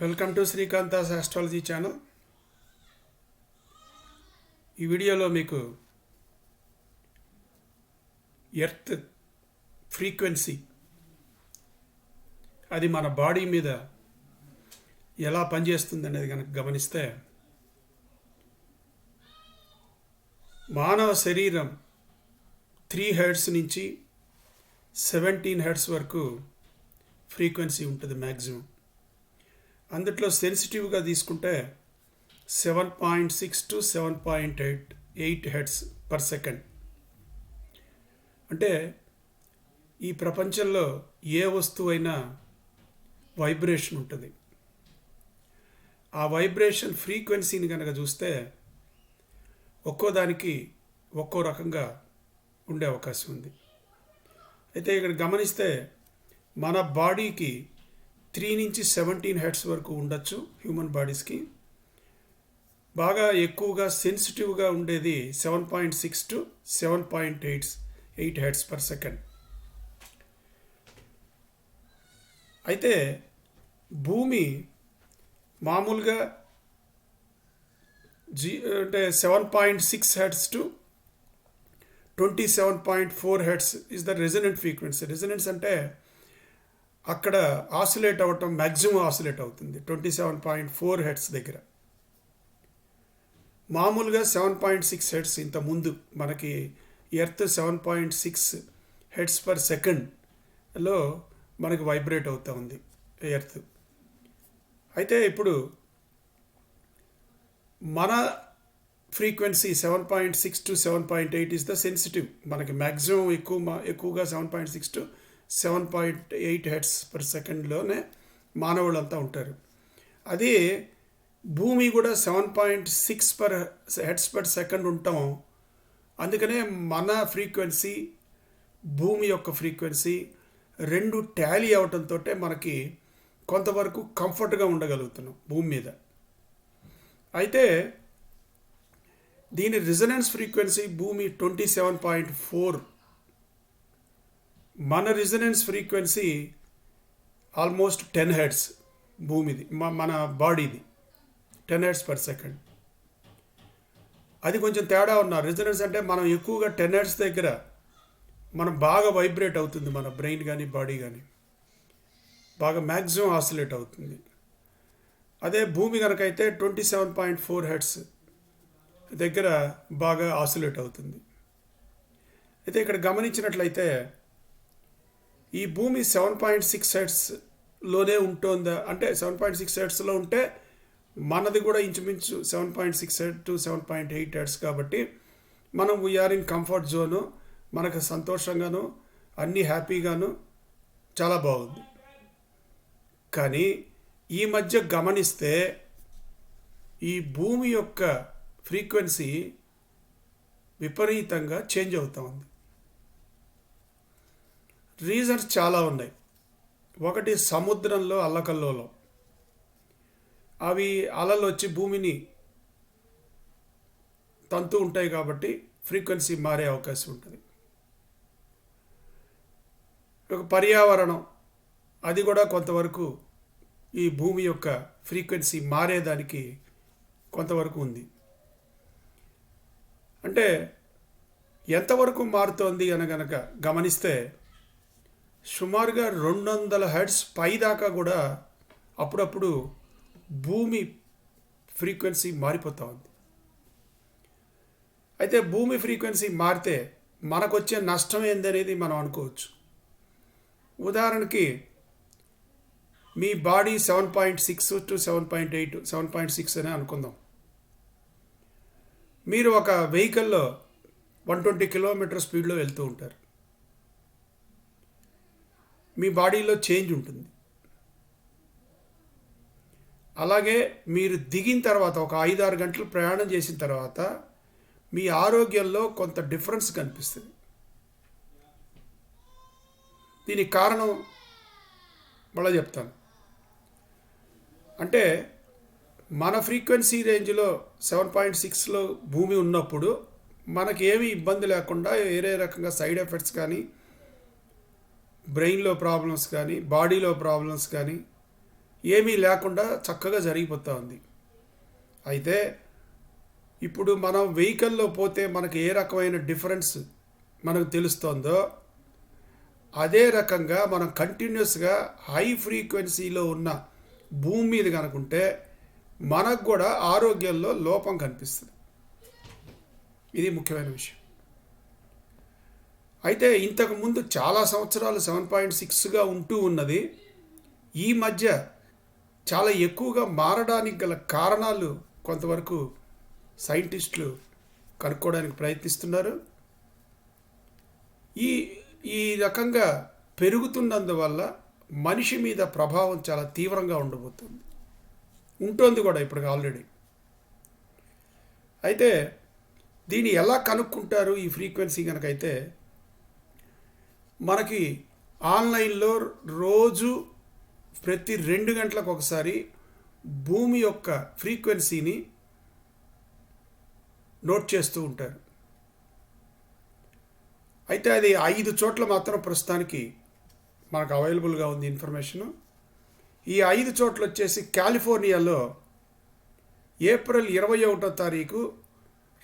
Welcome to Srikanth's astrology channel. ఈ వీడియోలో మీకు ఎర్త్ ఫ్రీక్వెన్సీ అది మన బాడీ మీద ఎలా పనిచేస్తుంది అనేది కనుక గమనిస్తే, మానవ శరీరం 3 హెర్ట్జ్ నుంచి 17 హెర్ట్జ్ వరకు ఫ్రీక్వెన్సీ ఉంటుంది మ్యాక్సిమం. అందుట్లో సెన్సిటివ్గా తీసుకుంటే 7.6 to 7.8 హెర్ట్జ్ పర్ సెకండ్. అంటే ఈ ప్రపంచంలో ఏ వస్తువు అయినా వైబ్రేషన్ ఉంటుంది. ఆ వైబ్రేషన్ ఫ్రీక్వెన్సీని కనుక చూస్తే ఒక్కో దానికి ఒక్కో రకంగా ఉండే అవకాశం ఉంది. అయితే ఇక్కడ గమనిస్తే మన బాడీకి 3 నుంచి 17 హెర్ట్జ్ వరకు ఉండొచ్చు. హ్యూమన్ బాడీస్కి బాగా ఎక్కువగా సెన్సిటివ్గా ఉండేది 7.6 to 7.8 హెర్ట్జ్ పర్ సెకండ్. అయితే భూమి మామూలుగా అంటే 7.6 hertz to 27.4 hertz is the resonant frequency. Resonance అంటే అక్కడ ఆసిలేట్ అవ్వటం, మ్యాక్సిమం ఆసిలేట్ అవుతుంది 27.4 హెర్ట్జ్ దగ్గర. మామూలుగా 7.6 హెర్ట్జ్ ఇంత ముందు మనకి ఎర్త్ 7.6 హెర్ట్జ్ పర్ సెకండ్లో మనకి వైబ్రేట్ అవుతూ ఉంది ఎర్త్. అయితే ఇప్పుడు మన frequency 7.6 to 7.8 is the sensitive. మనకి మ్యాక్సిమం ఎక్కువగా 7.6 to 7.8 హెర్ట్జ్ పర్ సెకండ్లోనే మానవులంతా ఉంటారు. అదే భూమి కూడా 7.6 హెర్ట్జ్ పర్ సెకండ్ ఉంటాం. అందుకనే మన ఫ్రీక్వెన్సీ, భూమి యొక్క ఫ్రీక్వెన్సీ రెండు టాలీ అవటంతో మనకి కొంతవరకు కంఫర్ట్గా ఉండగలుగుతున్నాం భూమి మీద. అయితే దీని రిజొనెన్స్ ఫ్రీక్వెన్సీ భూమి 27.4. మన రిజొనెన్స్ ఫ్రీక్వెన్సీ ఆల్మోస్ట్ 10 హెర్ట్జ్ భూమిది, మన బాడీది 10 హెర్ట్జ్ పర్ సెకండ్. అది కొంచెం తేడా ఉన్న రిజొనెన్స్ అంటే మనం ఎక్కువగా 10 హెర్ట్జ్ దగ్గర మనం బాగా వైబ్రేట్ అవుతుంది. మన బ్రెయిన్ కానీ బాడీ కానీ బాగా మ్యాక్సిమం ఆసిలేట్ అవుతుంది. అదే భూమి కనుకైతే 27.4 హెర్ట్జ్ దగ్గర బాగా ఆసిలేట్ అవుతుంది. అయితే ఇక్కడ గమనించినట్లయితే ఈ భూమి 7.6 హెర్ట్జ్లోనే ఉంటుందా అంటే 7.6 హెర్ట్జ్లో ఉంటే మనది కూడా ఇంచుమించు 7.6 to 7.8 హెర్ట్జ్. కాబట్టి మనం వీఆర్ ఇన్ కంఫర్ట్ జోను, మనకు సంతోషంగాను అన్నీ హ్యాపీగాను చాలా బాగుంది. కానీ ఈ మధ్య గమనిస్తే ఈ భూమి యొక్క ఫ్రీక్వెన్సీ విపరీతంగా చేంజ్ అవుతూ ఉంది. రీజన్స్ చాలా ఉన్నాయి. ఒకటి, సముద్రంలో అల్లకల్లోలం. అవి అలలు వచ్చి భూమిని తంతు ఉంటాయి కాబట్టి ఫ్రీక్వెన్సీ మారే అవకాశం ఉంటుంది. ఒక పర్యావరణం, అది కూడా కొంతవరకు ఈ భూమి యొక్క ఫ్రీక్వెన్సీ మారేదానికి కొంతవరకు ఉంది. అంటే ఎంతవరకు మారుతోంది అని కనుక గమనిస్తే సుమారుగా 200 హెర్ట్జ్ పైదాకా కూడా అప్పుడప్పుడు భూమి ఫ్రీక్వెన్సీ మారిపోతూ ఉంది. అయితే భూమి ఫ్రీక్వెన్సీ మారితే మనకు వచ్చే నష్టం ఏందనేది మనం అనుకోవచ్చు. ఉదాహరణకి మీ బాడీ 7.6 to 7.8, 7.6 అని అనుకుందాం. మీరు ఒక వెహికల్లో 120 కిలోమీటర్ స్పీడ్లో వెళ్తూ ఉంటారు. మీ బాడీలో చేంజ్ ఉంటుంది. అలాగే మీరు దిగిన తర్వాత ఒక 5-6 గంటలు ప్రయాణం చేసిన తర్వాత మీ ఆరోగ్యంలో కొంత డిఫరెన్స్ కనిపిస్తుంది. దీనికి కారణం మళ్ళీ చెప్తాను. అంటే మన ఫ్రీక్వెన్సీ రేంజ్లో 7.6లో భూమి ఉన్నప్పుడు మనకి ఏమీ ఇబ్బంది లేకుండా వేరే రకంగా సైడ్ ఎఫెక్ట్స్ కానీ, బ్రెయిన్లో ప్రాబ్లమ్స్ కానీ, బాడీలో ప్రాబ్లమ్స్ కానీ ఏమీ లేకుండా చక్కగా జరిగిపోతూ ఉంది. అయితే ఇప్పుడు మనం వెహికల్లో పోతే మనకి ఏ రకమైన డిఫరెన్స్ మనకు తెలుస్తుందో అదే రకంగా మనం కంటిన్యూస్గా హై ఫ్రీక్వెన్సీలో ఉన్న భూమి మీద కనుకుంటే మనకు కూడా ఆరోగ్యంలో లోపం కనిపిస్తుంది. ఇది ముఖ్యమైన విషయం. అయితే ఇంతకుముందు చాలా సంవత్సరాలు 7.6గా ఉంటూ ఉన్నది ఈ మధ్య చాలా ఎక్కువగా మారడానికి గల కారణాలు కొంతవరకు సైంటిస్టులు కనుక్కోవడానికి ప్రయత్నిస్తున్నారు. ఈ ఈ రకంగా పెరుగుతున్నందువల్ల మనిషి మీద ప్రభావం చాలా తీవ్రంగా ఉంటుంది కూడా ఇప్పుడు ఆల్రెడీ. అయితే దీన్ని ఎలా కనుక్కుంటారు ఈ ఫ్రీక్వెన్సీ కనుకైతే మనకి ఆన్లైన్లో రోజు ప్రతి 2 గంటలకు ఒకసారి భూమి యొక్క ఫ్రీక్వెన్సీని నోట్ చేస్తూ ఉంటారు. అయితే అది 5 చోట్ల మాత్రం ప్రస్తుతానికి మనకు అవైలబుల్గా ఉంది ఇన్ఫర్మేషను. ఈ 5 చోట్ల వచ్చేసి కాలిఫోర్నియాలో ఏప్రిల్ 21వ తారీఖు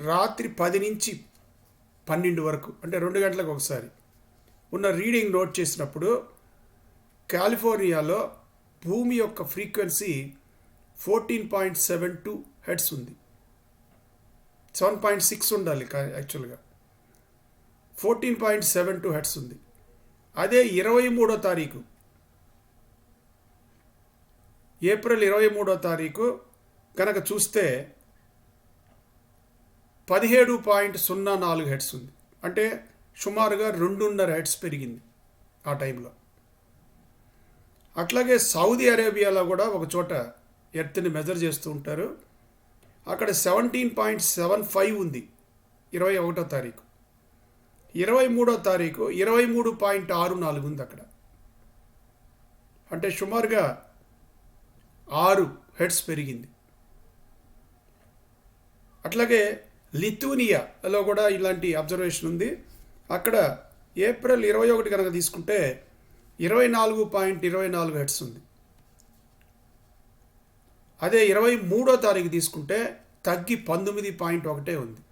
రాత్రి 10 నుంచి 12 వరకు అంటే 2 గంటలకు ఒకసారి ఉన్న రీడింగ్ నోట్ చేసినప్పుడు కాలిఫోర్నియాలో భూమి యొక్క ఫ్రీక్వెన్సీ 14.72 హెర్ట్జ్ ఉంది. 7.6 ఉండాలి యాక్చువల్గా, 14.72 హెర్ట్జ్ ఉంది. అదే 23వ తారీఖు ఏప్రిల్ 23వ తారీఖు కనుక చూస్తే 17.04 హెర్ట్జ్ ఉంది. అంటే సుమారుగా 2.5 హెర్ట్జ్ పెరిగింది ఆ టైంలో. అట్లాగే సౌదీ అరేబియాలో కూడా ఒక చోట ఎర్త్ని మెజర్ చేస్తూ ఉంటారు. అక్కడ 17.75 ఉంది 21వ తారీఖు. 23వ తారీఖు 23.64 ఉంది అక్కడ. అంటే సుమారుగా 6 హెర్ట్జ్ పెరిగింది. అట్లాగే లిథూనియాలో కూడా ఇలాంటి అబ్జర్వేషన్ ఉంది. అక్కడ ఏప్రిల్ 21 కనుక తీసుకుంటే 24.24 హెర్ట్జ్ ఉంది. అదే 23వ తారీఖు తీసుకుంటే తగ్గి 19.1 ఉంది.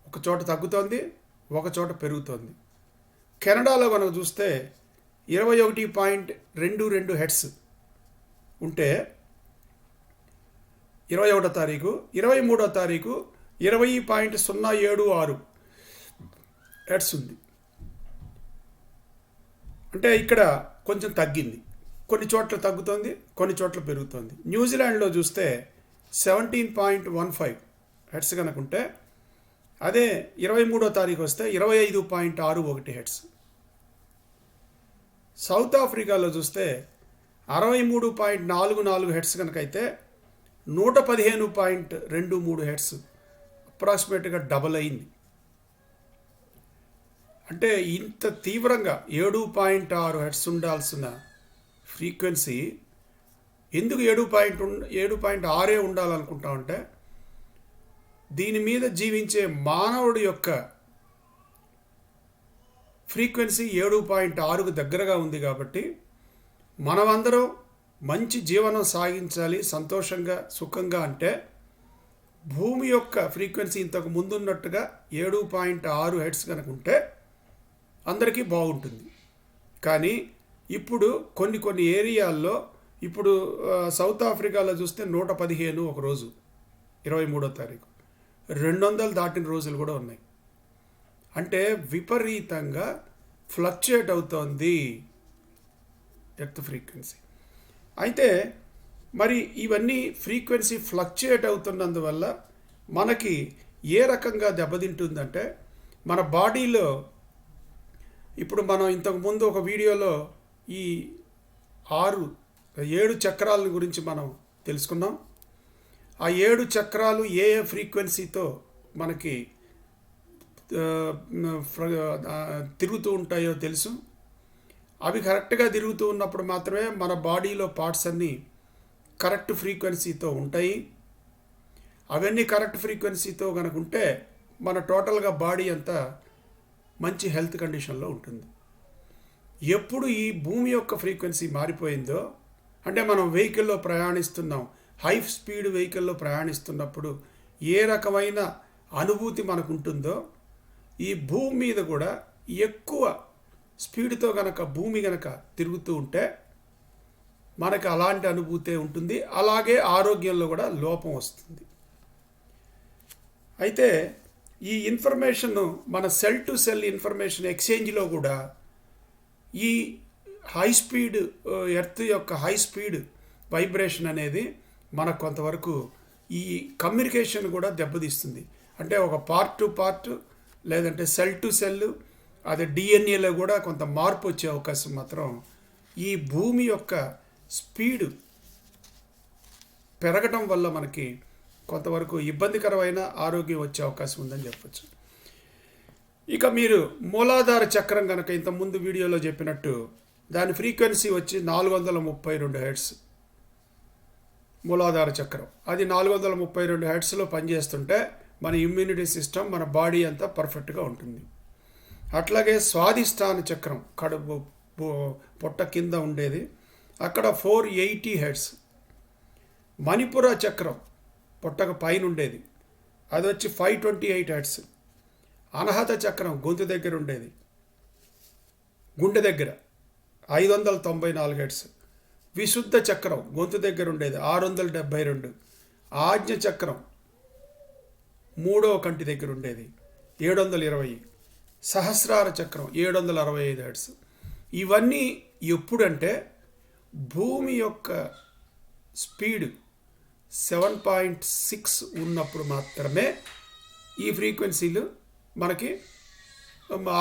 ఒక చోట తగ్గుతోంది, ఒక చోట పెరుగుతోంది. కెనడాలో కనుక చూస్తే 21.22 హెర్ట్జ్ ఉంటే 21వ తారీఖు, 23వ తారీఖు 20.076 హెర్ట్జ్ ఉంది. అంటే ఇక్కడ కొంచెం తగ్గింది. కొన్ని చోట్ల తగ్గుతోంది, కొన్ని చోట్ల పెరుగుతోంది. న్యూజిలాండ్లో చూస్తే 17.15 హెర్ట్జ్ కనుకుంటే అదే 23వ తారీఖు వస్తే 25.61 హెర్ట్జ్. సౌత్ ఆఫ్రికాలో చూస్తే 63.44 హెర్ట్జ్ కనుకైతే 115.23 హెర్ట్జ్, అప్రాక్సిమేట్గా డబల్ అయింది. అంటే ఇంత తీవ్రంగా 7.6 హెర్ట్జ్ ఉండాల్సిన ఫ్రీక్వెన్సీ ఎందుకు 7.6 ఉండాలనుకుంటామంటే దీని మీద జీవించే మానవుడి యొక్క ఫ్రీక్వెన్సీ 7.6కు దగ్గరగా ఉంది. కాబట్టి మనమందరం మంచి జీవనం సాగించాలి, సంతోషంగా సుఖంగా అంటే భూమి యొక్క ఫ్రీక్వెన్సీ ఇంతకు ముందున్నట్టుగా 7.6 హెర్ట్జ్ కనుకుంటే అందరికీ బాగుంటుంది. కానీ ఇప్పుడు కొన్ని ఏరియాల్లో ఇప్పుడు సౌత్ ఆఫ్రికాలో చూస్తే 115 ఒక రోజు 23వ తారీఖు, 200 దాటిన రోజులు కూడా ఉన్నాయి. అంటే విపరీతంగా ఫ్లక్చుయేట్ అవుతోంది ఎర్త్ ఫ్రీక్వెన్సీ. అయితే మరి ఇవన్నీ ఫ్రీక్వెన్సీ ఫ్లక్చుయేట్ అవుతున్నందువల్ల మనకి ఏ రకంగా దెబ్బతింటుందంటే మన బాడీలో ఇప్పుడు మనం ఇంతకుముందు ఒక వీడియోలో ఈ 7 చక్రాల గురించి మనం తెలుసుకున్నాం. ఆ 7 చక్రాలు ఏ ఫ్రీక్వెన్సీతో మనకి తిరుగుతూ ఉంటాయో తెలుసు. అవి కరెక్ట్గా తిరుగుతూ ఉన్నప్పుడు మాత్రమే మన బాడీలో పార్ట్స్ అన్నీ కరెక్ట్ ఫ్రీక్వెన్సీతో ఉంటాయి. అవన్నీ కరెక్ట్ ఫ్రీక్వెన్సీతో కనుక ఉంటే మన టోటల్గా బాడీ అంతా మంచి హెల్త్ కండిషన్లో ఉంటుంది. ఎప్పుడు ఈ భూమి యొక్క ఫ్రీక్వెన్సీ మారిపోయిందో అంటే మనం వెహికల్లో ప్రయాణిస్తున్నాం, హై స్పీడ్ వెహికల్లో ప్రయాణిస్తున్నప్పుడు ఏ రకమైన అనుభూతి మనకు ఉంటుందో ఈ భూమి మీద కూడా ఎక్కువ స్పీడ్తో కనుక భూమి కనుక తిరుగుతూ ఉంటే మనకు అలాంటి అనుభూతే ఉంటుంది. అలాగే ఆరోగ్యంలో కూడా లోపం వస్తుంది. అయితే ఈ ఇన్ఫర్మేషన్ మన సెల్ టు సెల్ ఇన్ఫర్మేషన్ ఎక్స్చేంజ్లో కూడా ఈ హై స్పీడ్ ఎర్త్ యొక్క హై స్పీడ్ వైబ్రేషన్ అనేది మనకు కొంతవరకు ఈ కమ్యూనికేషన్ కూడా దెబ్బతీస్తుంది. అంటే ఒక పార్ట్ టు పార్ట్ లేదంటే సెల్ టు సెల్ అదే డిఎన్ఏలో కూడా కొంత మార్పు వచ్చే అవకాశం మాత్రం ఈ భూమి యొక్క స్పీడ్ పెరగటం వల్ల మనకి కొంతవరకు ఇబ్బందికరమైన ఆరోగ్యం వచ్చే అవకాశం ఉందని చెప్పచ్చు. ఇక మీరు మూలాధార చక్రం కనుక ఇంతకుముందు వీడియోలో చెప్పినట్టు దాని ఫ్రీక్వెన్సీ వచ్చి 432 హెర్ట్స్. మూలాధార చక్రం అది 432 హెర్ట్స్లో పనిచేస్తుంటే మన ఇమ్యూనిటీ సిస్టమ్ మన బాడీ అంతా పర్ఫెక్ట్గా ఉంటుంది. అట్లాగే స్వాదిష్టాన చక్రం కడుపు పొట్ట కింద ఉండేది, అక్కడ 480 హెర్ట్స్. మణిపుర చక్రం పొట్టకు పైన ఉండేది, అది వచ్చి 528 హెర్ట్స్. అనహత చక్రం గొంతు దగ్గర ఉండేది, గుండె దగ్గర 594 హెర్ట్స్. విశుద్ధ చక్రం గొంతు దగ్గర ఉండేది 672. ఆజ్ఞ చక్రం మూడవ కంటి దగ్గర ఉండేది 720. సహస్రార చక్రం 765 హెర్ట్స్. ఇవన్నీ ఎప్పుడంటే భూమి యొక్క స్పీడ్ 7.6 ఉన్నప్పుడు మాత్రమే ఈ ఫ్రీక్వెన్సీలు మనకి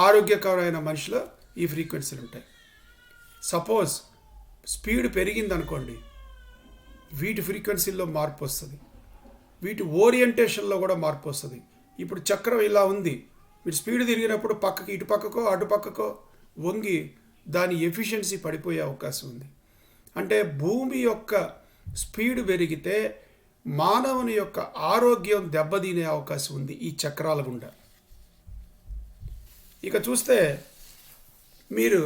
ఆరోగ్యకరమైన మనిషిలో ఈ ఫ్రీక్వెన్సీలు ఉంటాయి. సపోజ్ స్పీడ్ పెరిగిందనుకోండి, వీటి ఫ్రీక్వెన్సీల్లో మార్పు వస్తుంది, వీటి ఓరియంటేషన్లో కూడా మార్పు వస్తుంది. ఇప్పుడు చక్రం ఇలా ఉంది, మీరు స్పీడ్ తిరిగినప్పుడు పక్కకి ఇటు పక్కకో అటు పక్కకో వంగి దాని ఎఫిషియన్సీ పడిపోయే అవకాశం ఉంది. అంటే భూమి యొక్క స్పీడ్ పెరిగితే మానవుని యొక్క ఆరోగ్యం దెబ్బతినే అవకాశం ఉంది ఈ చక్రాల గుండా. ఇక చూస్తే మీరు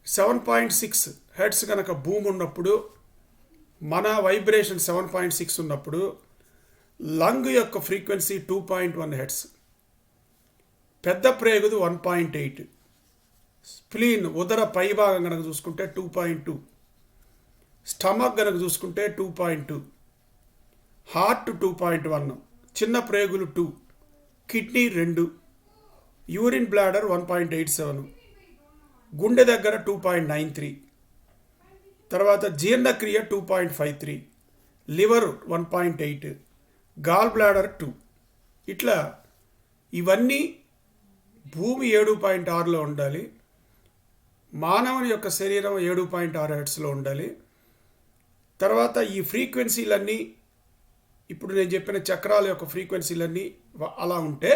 7.6 హెర్ట్స్ కనుక భూమి ఉన్నప్పుడు, మన వైబ్రేషన్ 7.6 ఉన్నప్పుడు లంగ్ యొక్క ఫ్రీక్వెన్సీ 2.1 హెర్ట్స్, పెద్ద ప్రేగుదు 1.8, స్ప్లీన్ ఉదర పైభాగం కనుక చూసుకుంటే 2.2, స్టమక్ కనుక చూసుకుంటే 2.2, హార్ట్ 2.1, చిన్న ప్రేగులు 2, కిడ్నీ 2, యూరిన్ బ్లాడర్ 1.87, గుండె దగ్గర 2.93, తర్వాత జీర్ణక్రియ 2.53, లివర్ 1.8, గాల్ బ్లాడర్ 2. ఇట్లా ఇవన్నీ భూమి 7.6లో ఉండాలి, మానవుని యొక్క శరీరం 7.6 హెర్ట్స్లో ఉండాలి. తర్వాత ఈ ఫ్రీక్వెన్సీలన్నీ ఇప్పుడు నేను చెప్పిన చక్రాల యొక్క ఫ్రీక్వెన్సీలన్నీ అలా ఉంటే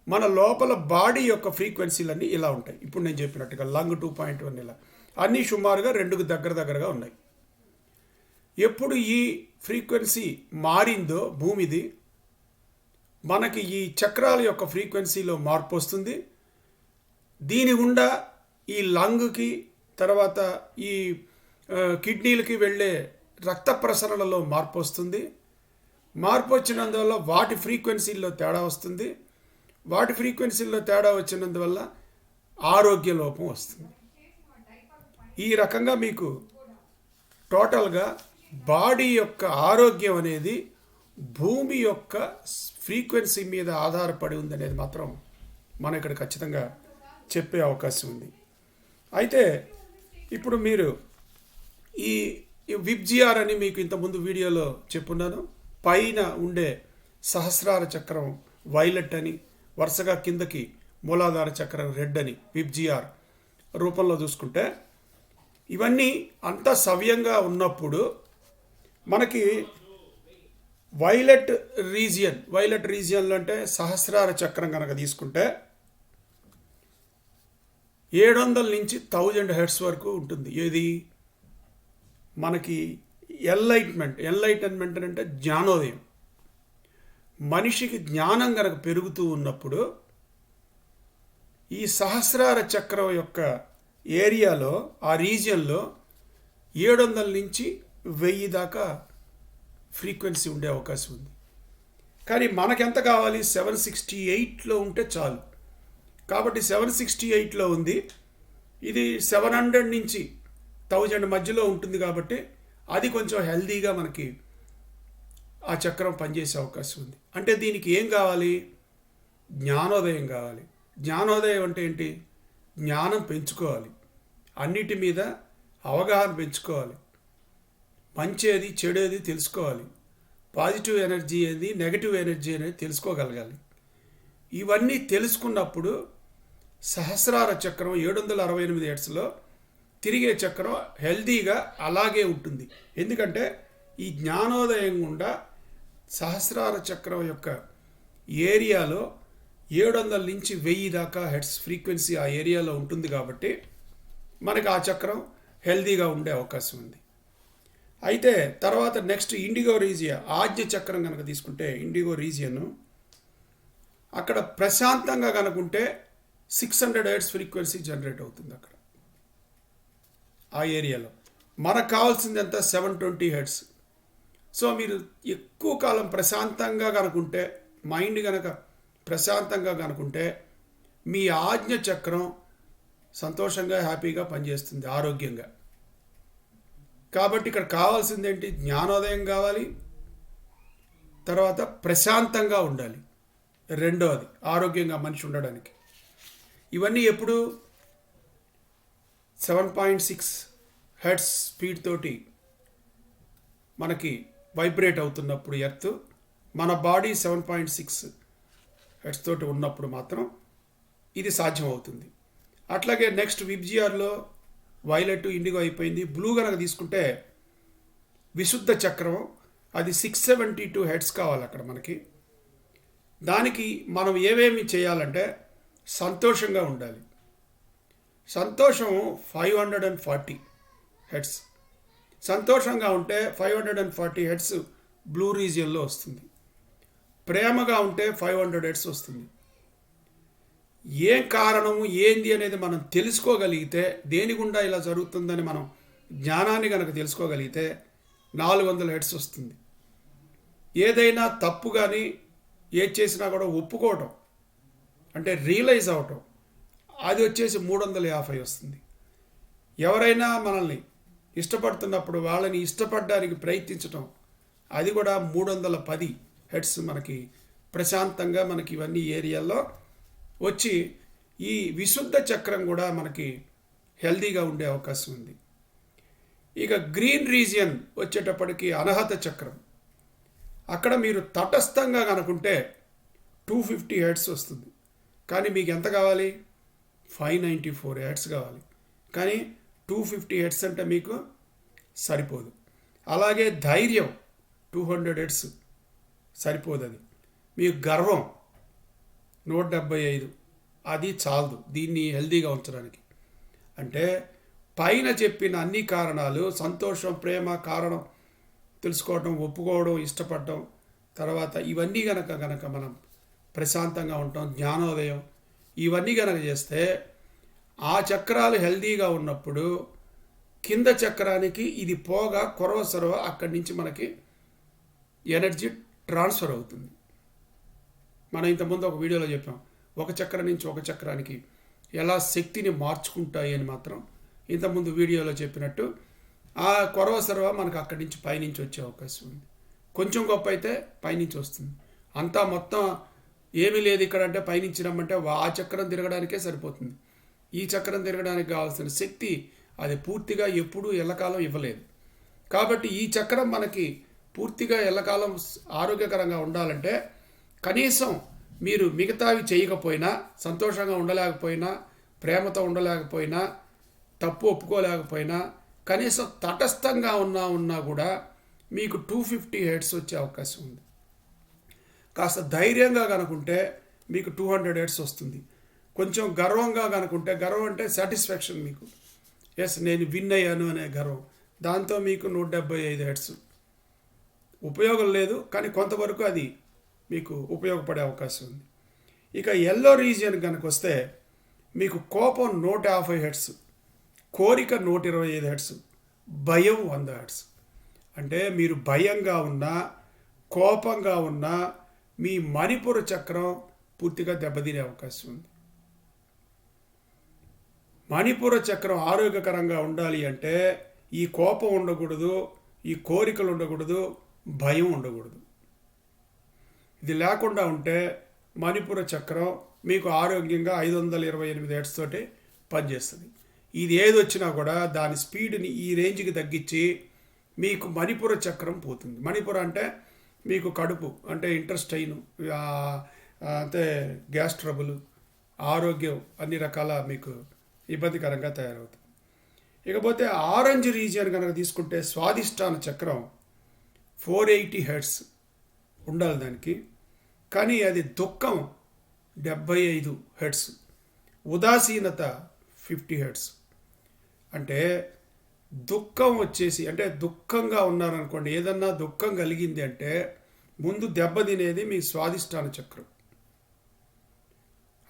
మన లోపల బాడీ యొక్క ఫ్రీక్వెన్సీలన్నీ ఇలా ఉంటాయి. ఇప్పుడు నేను చెప్పినట్టుగా లంగ్ 2.1 ఇలా అన్నీ సుమారుగా 2కు దగ్గరగా ఉన్నాయి. ఎప్పుడు ఈ ఫ్రీక్వెన్సీ మారిందో భూమిది, మనకి ఈ చక్రాల యొక్క ఫ్రీక్వెన్సీలో మార్పు వస్తుంది. దీని గుండా ఈ లంగ్కి తర్వాత ఈ కిడ్నీలకి వెళ్ళే రక్త ప్రసరణలో మార్పు వస్తుంది. మార్పు వచ్చినందువల్ల వాటి ఫ్రీక్వెన్సీల్లో తేడా వస్తుంది. వాటి ఫ్రీక్వెన్సీల్లో తేడా వచ్చినందువల్ల ఆరోగ్య లోపం వస్తుంది. ఈ రకంగా మీకు టోటల్గా బాడీ యొక్క ఆరోగ్యం అనేది భూమి యొక్క ఫ్రీక్వెన్సీ మీద ఆధారపడి ఉందనేది మాత్రం మనం ఇక్కడ ఖచ్చితంగా చెప్పే అవకాశం ఉంది. అయితే ఇప్పుడు మీరు ఈ విబ్జిఆర్ అని మీకు ఇంతకుముందు వీడియోలో చెప్పున్నాను. పైన ఉండే సహస్రార చక్రం వైలెట్ అని, వరుసగా కిందకి మూలాధార చక్రం రెడ్ అని విబ్జిఆర్ రూపంలో చూసుకుంటే ఇవన్నీ అంతా సవ్యంగా ఉన్నప్పుడు మనకి వైలెట్ రీజియన్లో అంటే సహస్రార చక్రం కనుక తీసుకుంటే 700 నుంచి 1000 హెర్ట్స్ వరకు ఉంటుంది. ఏది మనకి ఎన్లైటన్మెంట్ అంటే జ్ఞానోదయం. మనిషికి జ్ఞానం కనుక పెరుగుతూ ఉన్నప్పుడు ఈ సహస్రార చక్రం యొక్క ఏరియాలో ఆ రీజియన్లో 700 నుంచి 1000 దాకా ఫ్రీక్వెన్సీ ఉండే అవకాశం ఉంది. కానీ మనకెంత కావాలి? 768లో ఉంటే చాలు. కాబట్టి 768లో ఉంది. ఇది 700 నుంచి 1000 మధ్యలో ఉంటుంది కాబట్టి అది కొంచెం హెల్దీగా మనకి ఆ చక్రం పనిచేసే అవకాశం ఉంది. అంటే దీనికి ఏం కావాలి? జ్ఞానోదయం కావాలి. జ్ఞానోదయం అంటే ఏంటి? జ్ఞానం పెంచుకోవాలి, అన్నిటి మీద అవగాహన పెంచుకోవాలి, మంచేది చెడేది తెలుసుకోవాలి, పాజిటివ్ ఎనర్జీ ఏది నెగటివ్ ఎనర్జీ అనేది తెలుసుకోగలగాలి. ఇవన్నీ తెలుసుకున్నప్పుడు సహస్రార చక్రం 768 హెర్ట్జ్లో తిరిగే చక్రం హెల్దీగా అలాగే ఉంటుంది. ఎందుకంటే ఈ జ్ఞానోదయం గుండా సహస్రార చక్రం యొక్క ఏరియాలో 700 నుంచి 1000 దాకా హెర్ట్జ్ ఫ్రీక్వెన్సీ ఆ ఏరియాలో ఉంటుంది కాబట్టి మనకి ఆ చక్రం హెల్దీగా ఉండే అవకాశం ఉంది. అయితే తర్వాత నెక్స్ట్ ఇండిగో రీజియన్, ఆజ్ఞ చక్రం కనుక తీసుకుంటే ఇండిగో రీజియన్ అక్కడ ప్రశాంతంగా కనుకుంటే 600 హెర్ట్జ్ ఫ్రీక్వెన్సీ జనరేట్ అవుతుంది అక్కడ ఆ ఏరియాలో. మనకు కావాల్సింది ఎంత? 720 హెర్ట్జ్. సో మీరు ఎక్కువ కాలం ప్రశాంతంగా కనుకుంటే, మైండ్ కనుక ప్రశాంతంగా కనుకుంటే మీ ఆజ్ఞ చక్రం సంతోషంగా హ్యాపీగా పనిచేస్తుంది, ఆరోగ్యంగా. కాబట్టి ఇక్కడ కావాల్సింది ఏంటి? జ్ఞానోదయం కావాలి, తర్వాత ప్రశాంతంగా ఉండాలి, రెండవది ఆరోగ్యంగా మనిషి ఉండడానికి. ఇవన్నీ ఎప్పుడు 7.6 హెర్ట్జ్ స్పీడ్ తోటి మనకి వైబ్రేట్ అవుతున్నప్పుడు ఎర్త్, మన బాడీ 7.6 హెర్ట్జ్ తోటి ఉన్నప్పుడు మాత్రం ఇది సాధ్యం అవుతుంది. అట్లాగే నెక్స్ట్ విబ్జిఆర్లో వైలెట్ ఇండిగో అయిపోయింది. బ్లూ కనుక తీసుకుంటే విశుద్ధ చక్రం, అది 672 హెర్ట్జ్ కావాలి అక్కడ మనకి. దానికి మనం ఏమేమి చేయాలంటే సంతోషంగా ఉండాలి. సంతోషం 540 హెర్ట్జ్. సంతోషంగా ఉంటే 540 హెర్ట్జ్ బ్లూ రీజియన్లో వస్తుంది. ప్రేమగా ఉంటే 500 హెర్ట్జ్ వస్తుంది. ఏం కారణము ఏంది అనేది మనం తెలుసుకోగలిగితే, దేని గుండా ఇలా జరుగుతుందని మనం జ్ఞానాన్ని కనుక తెలుసుకోగలిగితే 400 హెర్ట్జ్ వస్తుంది. ఏదైనా తప్పు కానీ ఏది చేసినా కూడా ఒప్పుకోవటం అంటే రియలైజ్ అవటం, అది వచ్చేసి 350 వస్తుంది. ఎవరైనా మనల్ని ఇష్టపడుతున్నప్పుడు వాళ్ళని ఇష్టపడడానికి ప్రయత్నించటం, అది కూడా 310 హెర్ట్జ్ మనకి ప్రశాంతంగా మనకి ఇవన్నీ ఏరియాల్లో వచ్చి ఈ విశుద్ధ చక్రం కూడా మనకి హెల్దీగా ఉండే అవకాశం ఉంది. ఇక గ్రీన్ రీజియన్ వచ్చేటప్పటికి అనహత చక్రం, అక్కడ మీరు తటస్థంగా కనుకుంటే 250 హెర్ట్జ్ వస్తుంది. కానీ మీకు ఎంత కావాలి? 594 హెర్ట్జ్ కావాలి. కానీ 250 హెర్ట్జ్ అంటే మీకు సరిపోదు. అలాగే ధైర్యం 200 హెర్ట్జ్ సరిపోదు. అది మీకు గర్వం 175, అది చాలదు దీన్ని హెల్దీగా ఉంచడానికి. అంటే పైన చెప్పిన అన్ని కారణాలు, సంతోషం, ప్రేమ, కారణం తెలుసుకోవడం, ఒప్పుకోవడం, ఇష్టపడటం, తర్వాత ఇవన్నీ గనక మనం ప్రశాంతంగా ఉంటాం, జ్ఞానోదయం, ఇవన్నీ గనక చేస్తే ఆ చక్రాలు హెల్దీగా ఉన్నప్పుడు కింద చక్రానికి ఇది పోగా కొరవసరవ అక్కడి నుంచి మనకి ఎనర్జీ ట్రాన్స్ఫర్ అవుతుంది. మనం ఇంతకుముందు ఒక వీడియోలో చెప్పాం, ఒక చక్రం నుంచి ఒక చక్రానికి ఎలా శక్తిని మార్చుకుంటాయి అని మాత్రం ఇంతకుముందు వీడియోలో చెప్పినట్టు ఆ కొరవసరవ మనకు అక్కడి నుంచి పైనుంచి వచ్చే అవకాశం ఉంది. కొంచెం గొప్ప అయితే పైనుంచి వస్తుంది. అంతా మొత్తం ఏమీ లేదు ఇక్కడ అంటే పైనుంచి రమ్మంటే ఆ చక్రం తిరగడానికే సరిపోతుంది. ఈ చక్రం తిరగడానికి కావాల్సిన శక్తి అది పూర్తిగా ఎప్పుడూ ఎల్లకాలం ఇవ్వలేదు. కాబట్టి ఈ చక్రం మనకి పూర్తిగా ఎల్లకాలం ఆరోగ్యకరంగా ఉండాలంటే కనీసం మీరు మిగతావి చేయకపోయినా, సంతోషంగా ఉండలేకపోయినా, ప్రేమతో ఉండలేకపోయినా, తప్పు ఒప్పుకోలేకపోయినా, కనీసం తటస్థంగా ఉన్నా కూడా మీకు 250 హెర్ట్జ్ వచ్చే అవకాశం ఉంది. కాస్త ధైర్యంగా కనుకుంటే మీకు 200 హెర్ట్జ్ వస్తుంది. కొంచెం గర్వంగా కనుకుంటే, గర్వం అంటే సాటిస్ఫాక్షన్, మీకు ఎస్ నేను విన్ అయ్యాను అనే గర్వం, దాంతో మీకు 175 హెర్ట్జ్. ఉపయోగం లేదు కానీ కొంతవరకు అది మీకు ఉపయోగపడే అవకాశం ఉంది. ఇక ఎల్లో రీజియన్ కనుక వస్తే మీకు కోపం 150 హెర్ట్జ్, కోరిక 125 హెర్ట్జ్, భయం 100 హెర్ట్స్. అంటే మీరు భయంగా ఉన్నా, కోపంగా ఉన్నా మీ మణిపుర చక్రం పూర్తిగా దెబ్బతినే అవకాశం ఉంది. మణిపుర చక్రం ఆరోగ్యకరంగా ఉండాలి అంటే ఈ కోపం ఉండకూడదు, ఈ కోరికలు ఉండకూడదు, భయం ఉండకూడదు. ఇది లేకుండా ఉంటే మణిపుర చక్రం మీకు ఆరోగ్యంగా 528 హెర్ట్స్ తోటి పనిచేస్తుంది. ఇది ఏది వచ్చినా కూడా దాని స్పీడ్ని ఈ రేంజ్కి తగ్గించి మీకు మణిపుర చక్రం పోతుంది. మణిపుర అంటే మీకు కడుపు అంటే ఇంటెస్టైన్, అంటే గ్యాస్ ట్రబుల్, ఆరోగ్యం అన్ని రకాల మీకు ఇబ్బందికరంగా తయారవుతుంది. ఇకపోతే ఆరెంజ్ రీజియన్ కనుక తీసుకుంటే స్వాదిష్టాన చక్రం 480 హెర్ట్స్ ఉండాలి దానికి, కానీ అది దుఃఖం 75 హెర్ట్స్, ఉదాసీనత 50 హెర్ట్స్. అంటే దుఃఖం వచ్చేసి అంటే దుఃఖంగా ఉన్నారనుకోండి, ఏదన్నా దుఃఖం కలిగింది అంటే ముందు దెబ్బతినేది మీ స్వాదిష్టాన చక్రం,